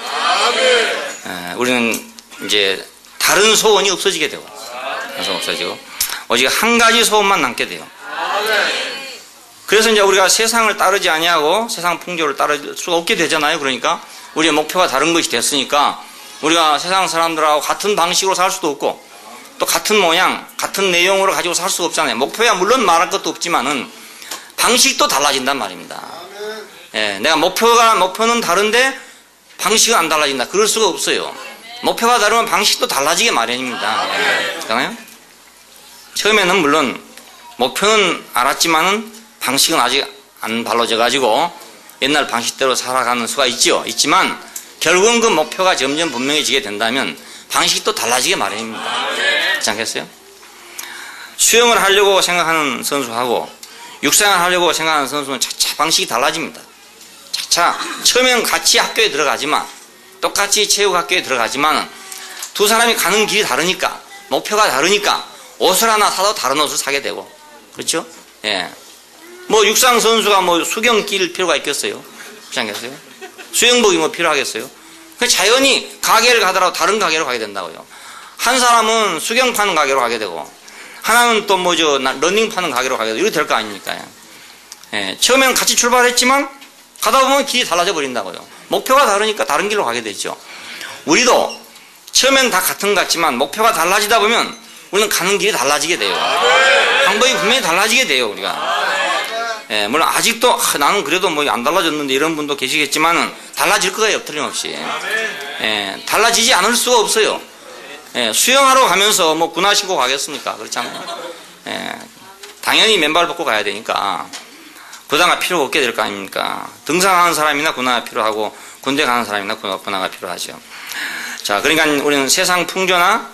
Speaker 1: 우리는 이제 다른 소원이 없어지게 되고 그래서 없어지고 오직 한 가지 소원만 남게 돼요. 그래서 이제 우리가 세상을 따르지 아니하고 세상 풍조를 따를 수가 없게 되잖아요. 그러니까 우리의 목표가 다른 것이 됐으니까 우리가 세상 사람들하고 같은 방식으로 살 수도 없고 또 같은 모양, 같은 내용으로 가지고 살 수가 없잖아요. 목표야 물론 말할 것도 없지만은 방식도 달라진단 말입니다. 예, 내가 목표는 다른데 방식은 안 달라진다. 그럴 수가 없어요. 목표가 다르면 방식도 달라지게 마련입니다. 그렇잖아요? 처음에는 물론 목표는 알았지만은 방식은 아직 안 발라져 가지고 옛날 방식대로 살아가는 수가 있지만 결국은 그 목표가 점점 분명해지게 된다면 방식도 달라지게 마련입니다. 그렇지 않겠어요? 수영을 하려고 생각하는 선수하고 육상을 하려고 생각하는 선수는 차차 방식이 달라집니다. 차차 처음에는 같이 학교에 들어가지만 똑같이 체육학교에 들어가지만 두 사람이 가는 길이 다르니까 목표가 다르니까 옷을 하나 사도 다른 옷을 사게 되고 그렇죠? 예. 뭐 육상 선수가 뭐 수경 낄 필요가 있겠어요? 그렇지 않겠어요? 수영복이 뭐 필요하겠어요? 자연히 가게를 가더라도 다른 가게로 가게 된다고요. 한 사람은 수경 파는 가게로 가게 되고 하나는 또 러닝 파는 가게로 가게 되고 이렇게 될 거 아닙니까? 예, 처음에는 같이 출발했지만 가다 보면 길이 달라져 버린다고요. 목표가 다르니까 다른 길로 가게 되죠. 우리도 처음엔 다 같은 것 같지만 목표가 달라지다 보면 우리는 가는 길이 달라지게 돼요. 방법이 분명히 달라지게 돼요. 우리가. 예, 물론 아직도 나는 그래도 뭐 안 달라졌는데 이런 분도 계시겠지만은 달라질 거예요. 틀림없이. 예, 달라지지 않을 수가 없어요. 예, 수영하러 가면서 뭐 군화 신고 가겠습니까? 그렇잖아요. 예, 당연히 맨발 벗고 가야 되니까 군화가 필요가 없게 될 거 아닙니까? 등산하는 사람이나 군화가 필요하고 군대 가는 사람이나 군화가 필요하죠. 자, 그러니까 우리는 세상 풍조나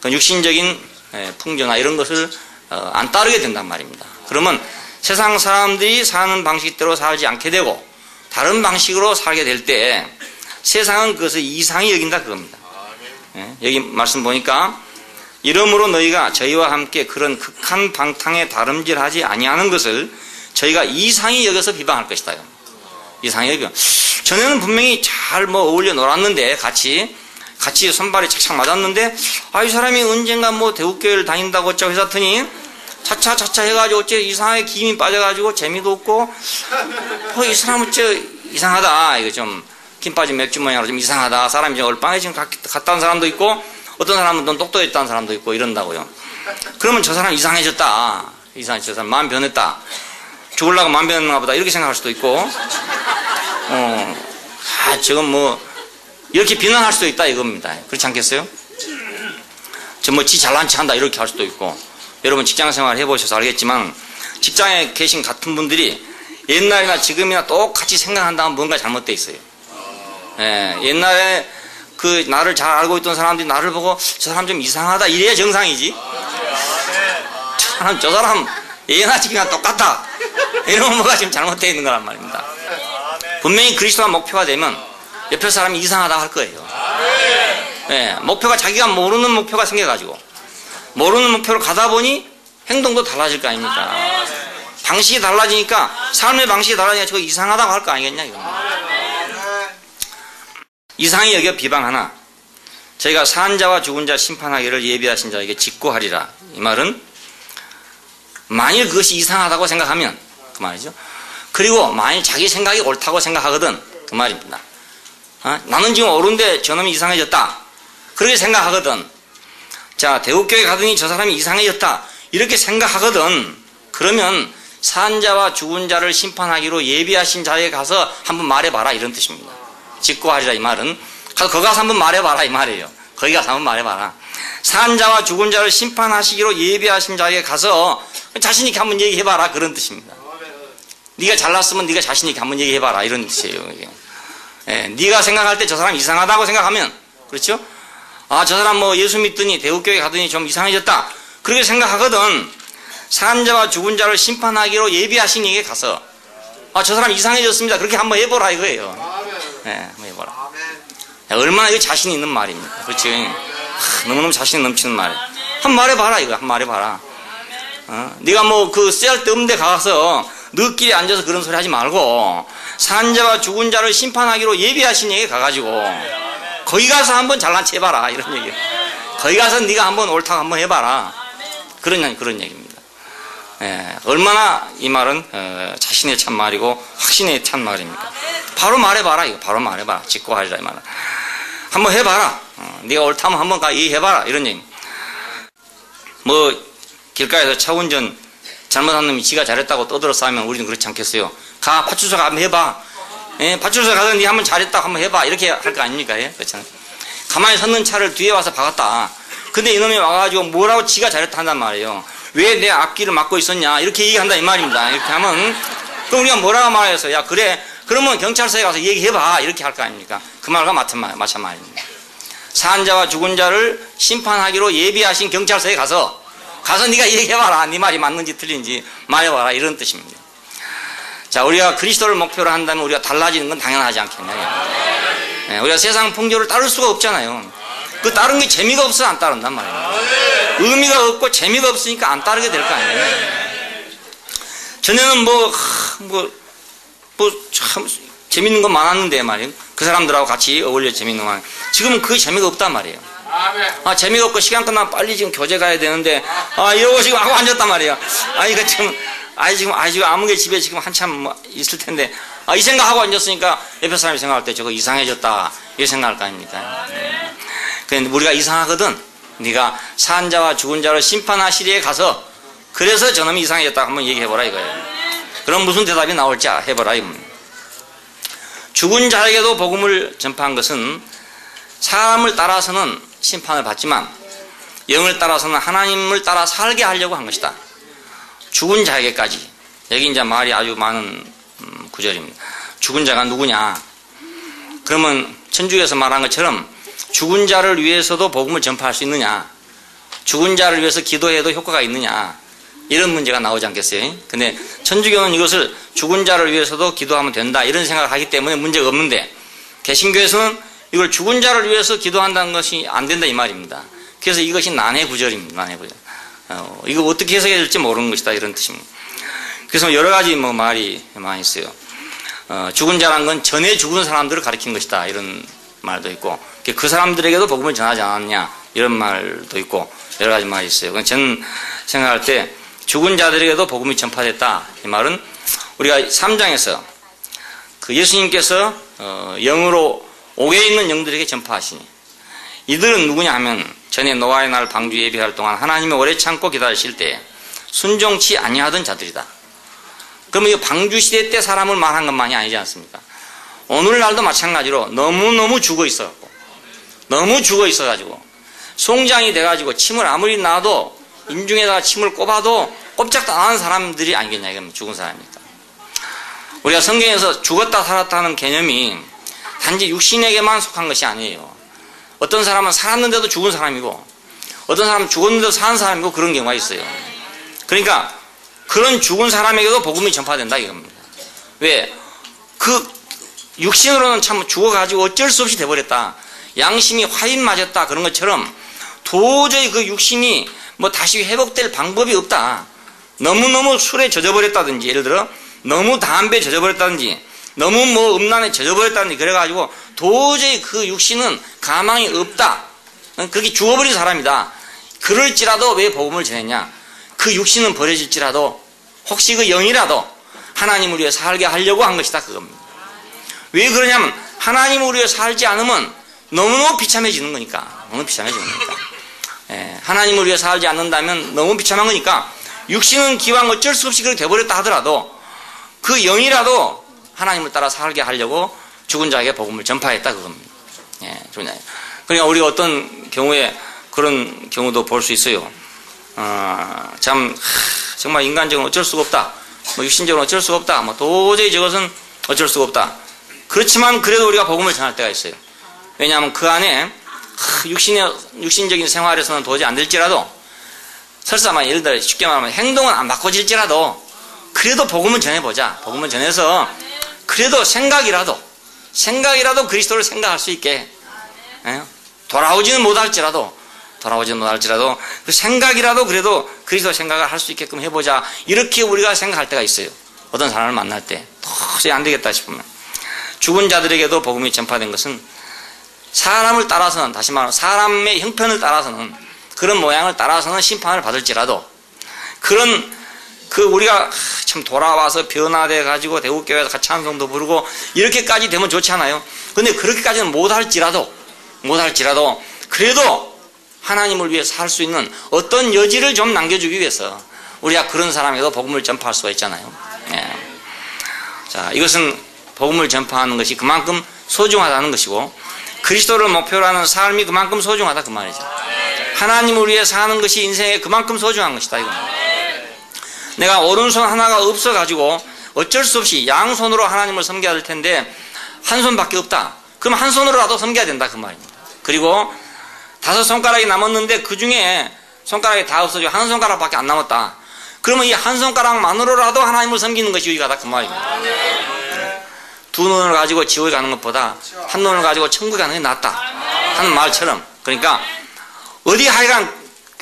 Speaker 1: 육신적인 풍조나 이런 것을 안 따르게 된단 말입니다. 그러면 세상 사람들이 사는 방식대로 살지 않게 되고 다른 방식으로 살게 될 때 세상은 그것을 이상히 여긴다 그겁니다. 여기 말씀 보니까 이러므로 너희가 저희와 함께 그런 극한 방탕에 다름질하지 아니하는 것을 저희가 이상히 여겨서 비방할 것이다. 이상히 여겨. 전에는 분명히 잘 뭐 어울려 놀았는데 같이 손발이 착착 맞았는데 이 사람이 언젠가 뭐 대국교회를 다닌다고 어쩌고 해서더니 차차 해가지고 어째 이상하게 김이 빠져가지고 재미도 없고 이 사람은 어째 이상하다. 이거 좀 김 빠진 맥주 모양으로 좀 이상하다. 사람이 좀 얼빵해진 것 같다는 사람도 있고 어떤 사람은 넌 똑똑했다는 사람도 있고 이런다고요. 그러면 저 사람 이상해졌다. 저 사람 마음 변했다. 죽으려고 마음 변했나 보다. 이렇게 생각할 수도 있고 저건 뭐 이렇게 비난할 수도 있다 이겁니다. 그렇지 않겠어요? 저 뭐 지 잘난 체 한다 이렇게 할 수도 있고 여러분 직장생활 해보셔서 알겠지만 직장에 계신 같은 분들이 옛날이나 지금이나 똑같이 생각한다면 뭔가 잘못되어 있어요. 예, 옛날에 그 나를 잘 알고 있던 사람들이 나를 보고 저 사람 좀 이상하다 이래야 정상이지. 저 사람 예나 지금이나 똑같다 이러면 뭐가 지금 잘못되어 있는 거란 말입니다. 분명히 그리스도가 목표가 되면 옆에 사람이 이상하다 할 거예요. 예, 목표가 자기가 모르는 목표가 생겨가지고 모르는 목표로 가다 보니 행동도 달라질 거 아닙니까? 방식이 달라지니까 삶의 방식이 달라지니까 저거 이상하다고 할 거 아니겠냐 이겁니다. 이상히 여겨 비방하나 저희가 산 자와 죽은 자 심판하기를 예비하신 자에게 직고하리라. 이 말은 만일 그것이 이상하다고 생각하면 그 말이죠. 그리고 만일 자기 생각이 옳다고 생각하거든 그 말입니다. 나는 지금 옳은데 저놈이 이상해졌다 그렇게 생각하거든. 자, 대국교회 가더니 저 사람이 이상해졌다 이렇게 생각하거든. 그러면 산자와 죽은 자를 심판하기로 예비하신 자에게 가서 한번 말해봐라 이런 뜻입니다. 직고하리라 이 말은 거기 가서 한번 말해봐라 이 말이에요. 거기 가서 한번 말해봐라. 산자와 죽은 자를 심판하시기로 예비하신 자에게 가서 자신 있게 한번 얘기해봐라 그런 뜻입니다. 네가 잘났으면 네가 자신 있게 한번 얘기해봐라 이런 뜻이에요. 이게. 예, 네가 생각할 때 저 사람 이상하다고 생각하면 그렇죠? 저 사람 뭐 예수 믿더니 대국교회 가더니 좀 이상해졌다 그렇게 생각하거든. 산 자와 죽은 자를 심판하기로 예비하신 이에게 가서 저 사람 이상해졌습니다. 그렇게 한번 해보라 이거예요. 네, 한번 해보라. 얼마나 이거 자신 있는 말입니까? 그렇지? 너무너무 자신 넘치는 말이에요. 한번 말해봐라 이거. 한번 말해봐라. 네가 뭐 그 쓸데없는 데 가서 너끼리 앉아서 그런 소리 하지 말고 산 자와 죽은 자를 심판하기로 예비하신 이에게 가가지고 거기 가서 한번 잘난 체 해봐라 이런 얘기예요. 거기 가서 네가 한번 옳다고 한번 해봐라. 그런 얘기입니다. 예, 얼마나 이 말은 자신의 참 말이고 확신의 참 말입니까? 바로 말해봐라 이거. 바로 말해봐라. 짓고 하리라 이 말은. 한번 해봐라. 네가 옳다면 한번 가 얘기해봐라 이런 얘기. 뭐 길가에서 차 운전 잘못한 놈이 지가 잘했다고 떠들어 싸우면 우리는 그렇지 않겠어요? 가 파출소 가면 해봐. 예, 파출소 가서 네 한번 잘했다고 한번 해봐 이렇게 할 거 아닙니까? 예? 그렇잖아요. 가만히 섰는 차를 뒤에 와서 박았다. 근데 이놈이 와가지고 뭐라고 지가 잘했다 한단 말이에요. 왜 내 앞길을 막고 있었냐 이렇게 얘기한다 이 말입니다. 이렇게 하면 그럼 우리가 뭐라고 말해서 야 그래 그러면 경찰서에 가서 얘기해봐 이렇게 할 거 아닙니까? 그 말과 마찬가지입니다. 산 자와 죽은 자를 심판하기로 예비하신 경찰서에 가서 네가 얘기해봐라. 네 말이 맞는지 틀린지 말해봐라 이런 뜻입니다. 자, 우리가 그리스도를 목표로 한다면 우리가 달라지는 건 당연하지 않겠냐요. 네, 우리가 세상 풍조를 따를 수가 없잖아요. 그 따른 게 재미가 없어서 안 따른단 말이에요. 의미가 없고 재미가 없으니까 안 따르게 될 거 아니에요. 전에는 참 재밌는 거 많았는데 말이에요. 그 사람들하고 같이 어울려 재밌는 거. 지금은 그게 재미가 없단 말이에요. 재미가 없고 시간 끝나면 빨리 지금 교제 가야 되는데 이러고 지금 하고 앉았단 말이에요. 이거 지금 지금 아무개 집에 지금 한참 있을 텐데 이 생각하고 앉았으니까 옆에 사람이 생각할 때 저거 이상해졌다 이렇게 생각할 거 아닙니까? 근데 우리가 이상하거든. 네가 산 자와 죽은 자를 심판하시리에 가서 그래서 저놈이 이상해졌다 한번 얘기해보라 이거예요. 그럼 무슨 대답이 나올지 해보라 이겁니다. 죽은 자에게도 복음을 전파한 것은 사람을 따라서는 심판을 받지만 영을 따라서는 하나님을 따라 살게 하려고 한 것이다. 죽은 자에게까지. 여기 이제 말이 아주 많은 구절입니다. 죽은 자가 누구냐? 그러면 천주교에서 말한 것처럼 죽은 자를 위해서도 복음을 전파할 수 있느냐? 죽은 자를 위해서 기도해도 효과가 있느냐? 이런 문제가 나오지 않겠어요? 근데 천주교는 이것을 죽은 자를 위해서도 기도하면 된다 이런 생각을 하기 때문에 문제가 없는데 개신교에서는 이걸 죽은 자를 위해서 기도한다는 것이 안 된다 이 말입니다. 그래서 이것이 난해 구절입니다. 난해 구절. 이거 어떻게 해석해야 될지 모르는 것이다 이런 뜻입니다. 그래서 여러 가지 말이 많이 있어요. 죽은 자란 건 전에 죽은 사람들을 가리키는 것이다 이런 말도 있고 그 사람들에게도 복음을 전하지 않았냐 이런 말도 있고 여러 가지 말이 있어요. 저는 생각할 때 죽은 자들에게도 복음이 전파됐다 이 말은 우리가 3장에서 그 예수님께서 영으로 옥에 있는 영들에게 전파하시니 이들은 누구냐 하면 전에 노아의 날 방주 예비할 동안 하나님이 오래 참고 기다리실 때 순종치 아니하던 자들이다. 그러면 이 방주 시대 때 사람을 말한 것만이 아니지 않습니까? 오늘날도 마찬가지로 너무 죽어 있어가지고 너무 죽어 있어가지고 송장이 돼가지고 침을 아무리 놔도 인중에다가 침을 꼽아도 꼼짝도 안 하는 사람들이 아니겠냐 이건 죽은 사람이니까. 우리가 성경에서 죽었다 살았다는 개념이 단지 육신에게만 속한 것이 아니에요. 어떤 사람은 살았는데도 죽은 사람이고 어떤 사람은 죽었는데도 사는 사람이고 그런 경우가 있어요. 그러니까 그런 죽은 사람에게도 복음이 전파된다 이겁니다. 왜? 그 육신으로는 참 죽어가지고 어쩔 수 없이 돼버렸다. 양심이 화인 맞았다 그런 것처럼 도저히 그 육신이 다시 회복될 방법이 없다. 너무너무 술에 젖어버렸다든지 예를 들어 너무 담배에 젖어버렸다든지 너무 음란에 젖어버렸다든지 그래가지고 도저히 그 육신은 가망이 없다. 그렇게 죽어버린 사람이다. 그럴지라도 왜 복음을 전했냐? 그 육신은 버려질지라도 혹시 그 영이라도 하나님을 위해 살게 하려고 한 것이다 그겁니다. 왜 그러냐면 하나님을 위해 살지 않으면 너무너무 비참해지는 거니까. 너무 비참해지는 거니까. 하나님을 위해 살지 않는다면 너무 비참한 거니까 육신은 기왕 어쩔 수 없이 그렇게 돼버렸다 하더라도 그 영이라도 하나님을 따라 살게 하려고 죽은 자에게 복음을 전파했다 그겁니다. 그러니까 우리가 어떤 경우에 그런 경우도 볼 수 있어요. 정말 인간적으로 어쩔 수가 없다. 육신적으로 어쩔 수가 없다. 도저히 저것은 어쩔 수가 없다. 그렇지만 그래도 우리가 복음을 전할 때가 있어요. 왜냐하면 그 안에 육신적인 생활에서는 도저히 안 될지라도 설사 예를 들어 쉽게 말하면 행동은 안 바꿔질지라도 그래도 복음을 전해보자. 복음을 전해서 그래도 생각이라도 그리스도를 생각할 수 있게, 돌아오지는 못할지라도 그 생각이라도 그래도 그리스도 생각을 할 수 있게끔 해보자. 이렇게 우리가 생각할 때가 있어요. 어떤 사람을 만날 때 도저히 안 되겠다 싶으면. 죽은 자들에게도 복음이 전파된 것은 사람을 따라서는, 다시 말하면 사람의 형편을 따라서는, 그런 모양을 따라서는 심판을 받을지라도, 우리가 참 돌아와서 변화돼 가지고 대국교회에서 같이 찬송도 부르고 이렇게까지 되면 좋지 않아요? 근데 그렇게까지는 못할지라도 그래도 하나님을 위해 살 수 있는 어떤 여지를 좀 남겨주기 위해서 우리가 그런 사람에게도 복음을 전파할 수가 있잖아요. 자, 이것은 복음을 전파하는 것이 그만큼 소중하다는 것이고, 그리스도를 목표로 하는 삶이 그만큼 소중하다 그 말이죠. 하나님을 위해 사는 것이 인생에 그만큼 소중한 것이다 이겁니다. 내가 오른손 하나가 없어가지고 어쩔 수 없이 양손으로 하나님을 섬겨야 될 텐데 한 손밖에 없다. 그럼 한 손으로라도 섬겨야 된다 그 말입니다. 그리고 5 손가락이 남았는데 그 중에 손가락이 다 없어지고 한 손가락밖에 안 남았다. 그러면 이 한 손가락만으로라도 하나님을 섬기는 것이 유익하다 그 말입니다. 2 눈을 가지고 지옥에 가는 것보다 한 눈을 가지고 천국에 가는 게 낫다 하는 말처럼, 그러니까 어디 하여간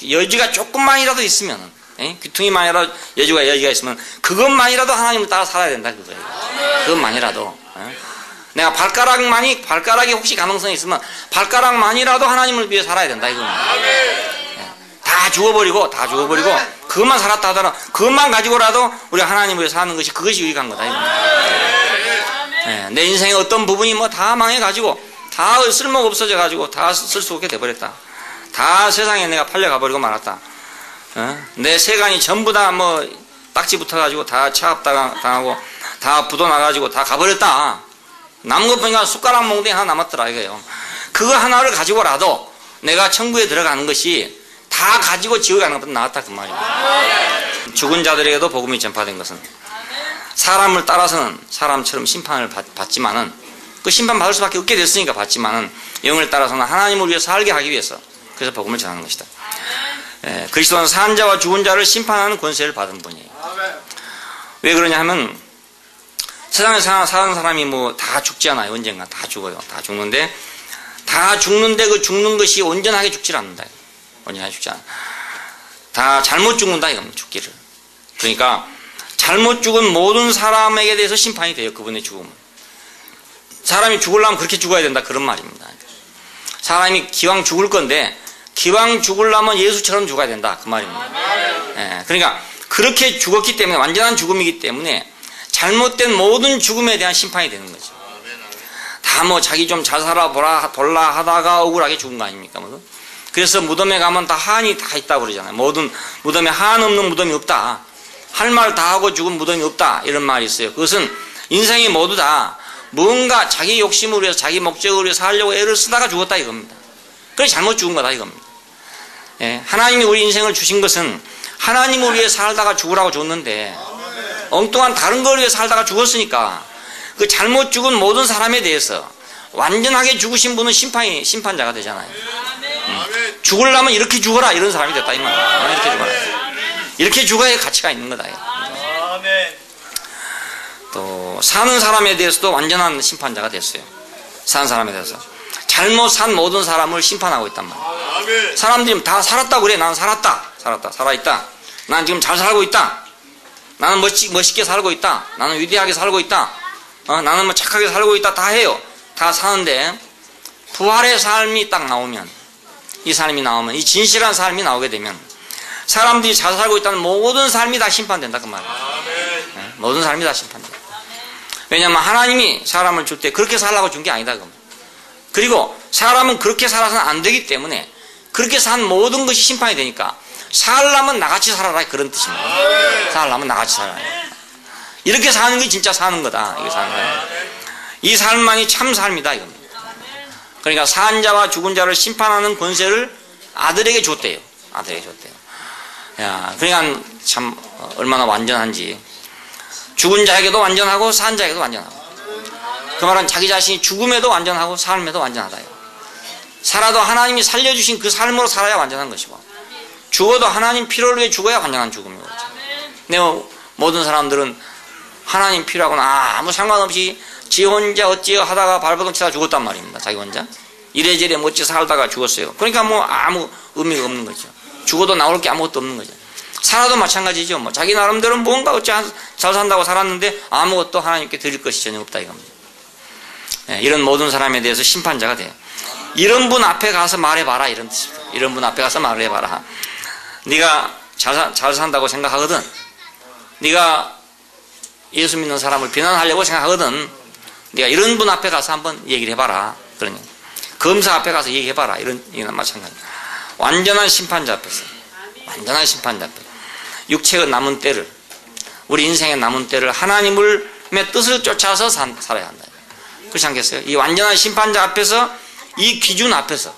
Speaker 1: 여지가 조금만이라도 있으면, 귀퉁이만이라도 여지가 있으면 그것만이라도 하나님을 따라 살아야 된다 그거예요. 그것만이라도. 내가 발가락이 혹시 가능성이 있으면 발가락만이라도 하나님을 위해 살아야 된다 이겁니다. 다 죽어버리고 그것만 살았다 하더라도 그것만 가지고라도 우리가 하나님을 위해 사는 것이, 그것이 유익한 거다 이겁니다. 내 인생의 어떤 부분이 다 망해가지고 다 쓸모가 없어져가지고 다 쓸 수 없게 돼버렸다. 다 세상에 내가 팔려가버리고 말았다. 내 세간이 전부 다 딱지 붙어가지고 다 차압당하고 다 부도나가지고 다 가버렸다. 남은 것 보니까 숟가락 몽둥이 하나 남았더라 이거예요. 그거 하나를 가지고라도 내가 천국에 들어가는 것이 다 가지고 지옥에 가는 것보다 나았다 그 말이에요. 죽은 자들에게도 복음이 전파된 것은 사람을 따라서는 사람처럼 심판을 받지만은, 그 심판 받을 수밖에 없게 됐으니까 받지만은, 영을 따라서는 하나님을 위해 살게 하기 위해서, 그래서 복음을 전하는 것이다. 그리스도는 산 자와 죽은 자를 심판하는 권세를 받은 분이에요. 왜 그러냐 하면 세상에 사는 사람이 다 죽지 않아요. 언젠가 다 죽어요. 다 죽는데 그 죽는 것이 온전하게 죽질 않는다. 온전하게 죽지 않아. 다 잘못 죽는다 이겁니다. 죽기를. 그러니까 잘못 죽은 모든 사람에게 대해서 심판이 돼요. 그분의 죽음은. 사람이 죽으려면 그렇게 죽어야 된다 그런 말입니다. 사람이 기왕 죽을 건데 기왕 죽으려면 예수처럼 죽어야 된다 그 말입니다. 그러니까 그렇게 죽었기 때문에, 완전한 죽음이기 때문에 잘못된 모든 죽음에 대한 심판이 되는 거죠. 다 자기 좀 잘 살아보라 하다가 억울하게 죽은 거 아닙니까? 그래서 무덤에 가면 다 한이 다 있다고 그러잖아요. 모든 무덤에 한 없는 무덤이 없다. 할 말 다 하고 죽은 무덤이 없다 이런 말이 있어요. 그것은 인생이 모두 다 뭔가 자기 욕심을 위해서, 자기 목적을 위해서 살려고 애를 쓰다가 죽었다 이겁니다. 그래 잘못 죽은 거다 이겁니다. 하나님이 우리 인생을 주신 것은 하나님을 위해 살다가 죽으라고 줬는데 엉뚱한 다른 걸 위해 살다가 죽었으니까 그 잘못 죽은 모든 사람에 대해서 완전하게 죽으신 분은 심판자가 되잖아요. 죽으려면 이렇게 죽어라 이런 사람이 됐다 이 말이에요. 이렇게 죽어라. 이렇게 죽어야 가치가 있는 거다. 또 사는 사람에 대해서도 완전한 심판자가 됐어요. 사는 사람에 대해서 잘못 산 모든 사람을 심판하고 있단 말이에요. 사람들이 다 살았다고 그래. 나는 살아있다. 나는 지금 잘 살고 있다. 나는 멋있게 살고 있다. 나는 위대하게 살고 있다. 나는 착하게 살고 있다. 다 해요. 다 사는데 부활의 삶이 딱 나오면, 이 삶이 나오면, 이 진실한 삶이 나오게 되면 사람들이 잘 살고 있다는 모든 삶이 다 심판된다 그 말이에요. 모든 삶이 다 심판된다. 왜냐하면 하나님이 사람을 줄 때 그렇게 살라고 준 게 아니다 그 말이에요. 그리고 사람은 그렇게 살아서는 안 되기 때문에 그렇게 산 모든 것이 심판이 되니까 살려면 나같이 살아라 그런 뜻입니다. 살려면 나같이 살아라. 이렇게 사는 게 진짜 사는 거다. 이게 사는 거다. 이 삶만이 참 삶이다 이겁니다. 그러니까 산 자와 죽은 자를 심판하는 권세를 아들에게 줬대요. 아들에게 줬대요. 야, 그러니까 참 얼마나 완전한지. 죽은 자에게도 완전하고 산 자에게도 완전하고. 그 말은 자기 자신이 죽음에도 완전하고 삶에도 완전하다. 살아도 하나님이 살려주신 그 삶으로 살아야 완전한 것이고, 죽어도 하나님 필요를 위해 죽어야 완전한 죽음이에요. 내 모든 사람들은 하나님 필요하거나 아무 상관없이 지 혼자 어찌어 하다가 발버둥 치다가 죽었단 말입니다. 자기 혼자 이래저래 멋지 살다가 죽었어요. 그러니까 뭐 아무 의미가 없는 거죠. 죽어도 나올 게 아무것도 없는 거죠. 살아도 마찬가지죠. 뭐 자기 나름대로 뭔가 어찌 잘 산다고 살았는데 아무것도 하나님께 드릴 것이 전혀 없다 이겁니다. 예, 이런 모든 사람에 대해서 심판자가 돼요. 이런 분 앞에 가서 말해봐라 이런 뜻입니다. 이런 분 앞에 가서 말해봐라. 네가 잘 산다고 생각하거든. 네가 예수 믿는 사람을 비난하려고 생각하거든. 네가 이런 분 앞에 가서 한번 얘기를 해봐라. 그러니 검사 앞에 가서 얘기해봐라. 이런 얘기는 마찬가지입니다. 완전한 심판자 앞에서, 완전한 심판자 앞에서 육체의 남은 때를, 우리 인생의 남은 때를 하나님의 뜻을 쫓아서 살아야 한다. 그렇지 않겠어요? 이 완전한 심판자 앞에서, 이 기준 앞에서,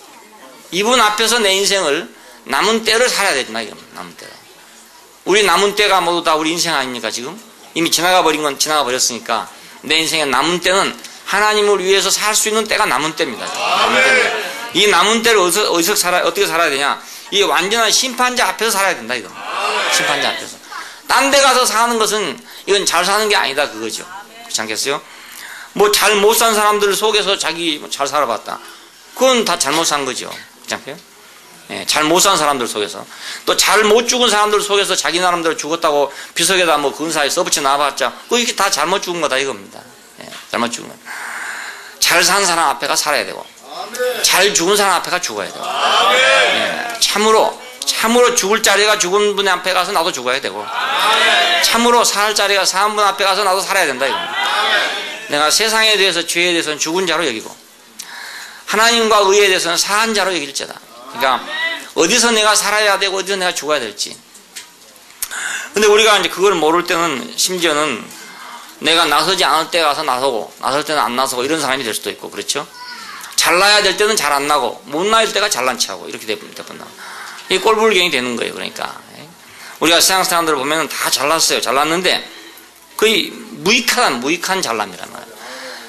Speaker 1: 이분 앞에서 내 인생을 남은 때를 살아야 되나 이겁니다. 남은 때가. 우리 남은 때가 모두 다 우리 인생 아닙니까 지금? 이미 지나가 버린 건 지나가 버렸으니까 내 인생의 남은 때는 하나님을 위해서 살 수 있는 때가 남은 때입니다. 남은 때입니다. 이 남은 때를 어떻게 살아야 되냐? 이 완전한 심판자 앞에서 살아야 된다 이거. 심판자 앞에서. 딴 데 가서 사는 것은 이건 잘 사는 게 아니다 그거죠. 그렇지 않겠어요? 뭐 잘 못 산 사람들 속에서 자기 잘 살아봤다. 그건 다 잘못 산 거죠. 그렇지 않겠어요? 예, 잘 못 산 사람들 속에서 또 잘 못 죽은 사람들 속에서 자기 나름대로 죽었다고 비석에다 뭐 근사에 써붙여 놔봤자 그 이게 다 잘못 죽은 거다 이겁니다. 예, 잘못 죽은 거. 잘 산 사람 앞에가 살아야 되고 잘 죽은 사람 앞에가 죽어야 되고 예, 참으로 죽을 자리가 죽은 분 앞에 가서 나도 죽어야 되고 참으로 살 자리가 사는 분 앞에 가서 나도 살아야 된다 이겁니다. 내가 세상에 대해서 죄에 대해서는 죽은 자로 여기고 하나님과 의에 대해서는 사한 자로 여길지다. 그러니까 어디서 내가 살아야 되고 어디서 내가 죽어야 될지. 근데 우리가 이제 그걸 모를 때는 심지어는 내가 나서지 않을 때 가서 나서고 나설 때는 안 나서고 이런 사람이 될 수도 있고 그렇죠. 잘나야 될 때는 잘 안 나고 못 나야 될 때가 잘난 체하고 이렇게 되버린다. 이 꼴불견이 되는 거예요. 그러니까 우리가 세상 사람들을 보면 다 잘났어요. 잘났는데 거의 무익한 잘남이란 말이에요.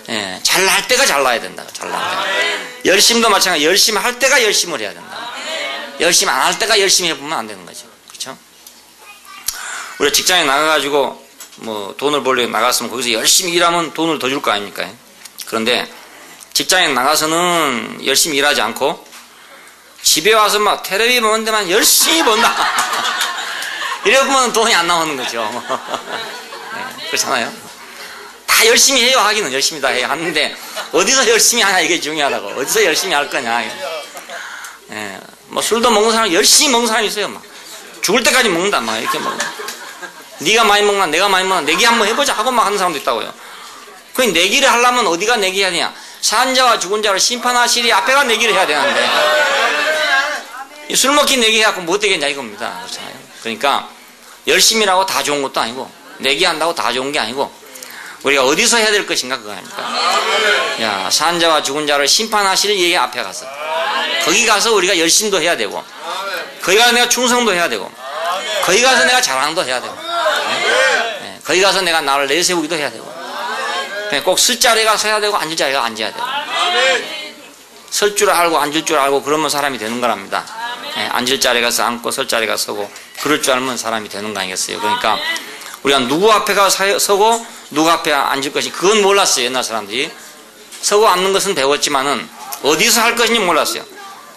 Speaker 1: 예, 잘날 때가 잘나야 된다. 잘날 때. 열심도 마찬가지. 열심히 할 때가 열심을 해야 된다. 열심히 안 할 때가 열심히 해보면 안 되는 거죠. 그렇죠? 우리가 직장에 나가가지고 뭐 돈을 벌려고 나갔으면 거기서 열심히 일하면 돈을 더 줄 거 아닙니까? 그런데 직장에 나가서는 열심히 일하지 않고 집에 와서 막 텔레비 보는 데만 열심히 본다. 이러면 돈이 안 나오는 거죠. 네, 그렇잖아요. 다 열심히 해요. 하기는 열심히 다 해요. 하는데 어디서 열심히 하냐 이게 중요하다고. 어디서 열심히 할 거냐. 예, 뭐 술도 먹는 사람 열심히 먹는 사람이 있어요. 막 죽을 때까지 먹는다. 막 이렇게 먹는. 네가 많이 먹나 내가 많이 먹나 내기 한번 해보자 하고 막 하는 사람도 있다고요. 그 내기를 하려면 어디가 내기해야 되냐? 산 자와 죽은 자를 심판하시리 앞에가 내기를 해야 되는데 술 먹기 내기해갖고 못 되겠냐 이겁니다. 그렇잖아요. 그러니까 열심히라고 다 좋은 것도 아니고 내기한다고 다 좋은 게 아니고 우리가 어디서 해야 될 것인가 그거 아닙니까? 야, 산 자와 죽은 자를 심판하실 얘기 앞에 가서 거기 가서 우리가 열심도 해야 되고 거기 가서 내가 충성도 해야 되고 거기 가서 내가 자랑도 해야 되고 네? 거기 가서 내가 나를 내세우기도 해야 되고 꼭 쓸 자리가 서야 되고 앉을 자리가 앉아야 되고 설 줄 알고 앉을 줄 알고 그러면 사람이 되는 거랍니다. 네, 앉을 자리가 서 앉고 설 자리가 서고 그럴 줄 알면 사람이 되는 거 아니겠어요? 그러니까 우리가 누구 앞에가 서고 누구 앞에 앉을 것이 그건 몰랐어요. 옛날 사람들이 서고 앉는 것은 배웠지만은 어디서 할 것인지 몰랐어요.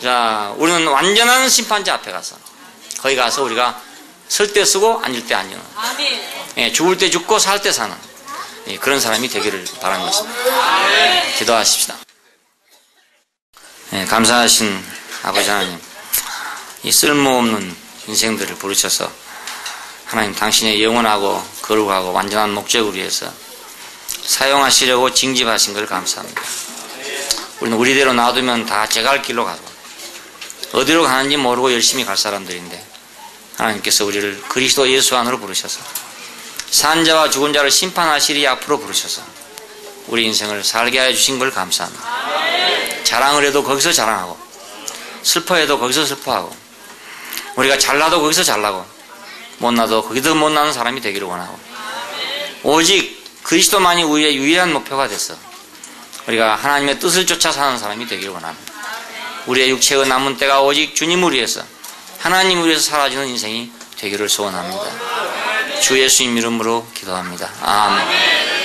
Speaker 1: 자, 우리는 완전한 심판자 앞에 가서 거기 가서 우리가 설 때 쓰고 앉을 때 앉는 예, 죽을 때 죽고 살 때 사는 예, 그런 사람이 되기를 바라는 것입니다. 기도하십시다. 예, 감사하신 아버지 하나님, 이 쓸모없는 인생들을 부르셔서 하나님 당신의 영원하고 거룩하고 완전한 목적을 위해서 사용하시려고 징집하신 걸 감사합니다. 우리는 우리대로 놔두면 다 제 갈 길로 가고 어디로 가는지 모르고 열심히 갈 사람들인데 하나님께서 우리를 그리스도 예수 안으로 부르셔서 산 자와 죽은 자를 심판하시리 앞으로 부르셔서 우리 인생을 살게 하여 주신 걸 감사합니다. 자랑을 해도 거기서 자랑하고 슬퍼해도 거기서 슬퍼하고 우리가 잘나도 거기서 잘나고 못나도 거기서 못나는 사람이 되기를 원하고 오직 그리스도만이 우리의 유일한 목표가 됐어 우리가 하나님의 뜻을 쫓아 사는 사람이 되기를 원합니다. 우리의 육체의 남은 때가 오직 주님을 위해서 하나님을 위해서 사라지는 인생이 되기를 소원합니다. 주 예수님 이름으로 기도합니다. 아멘.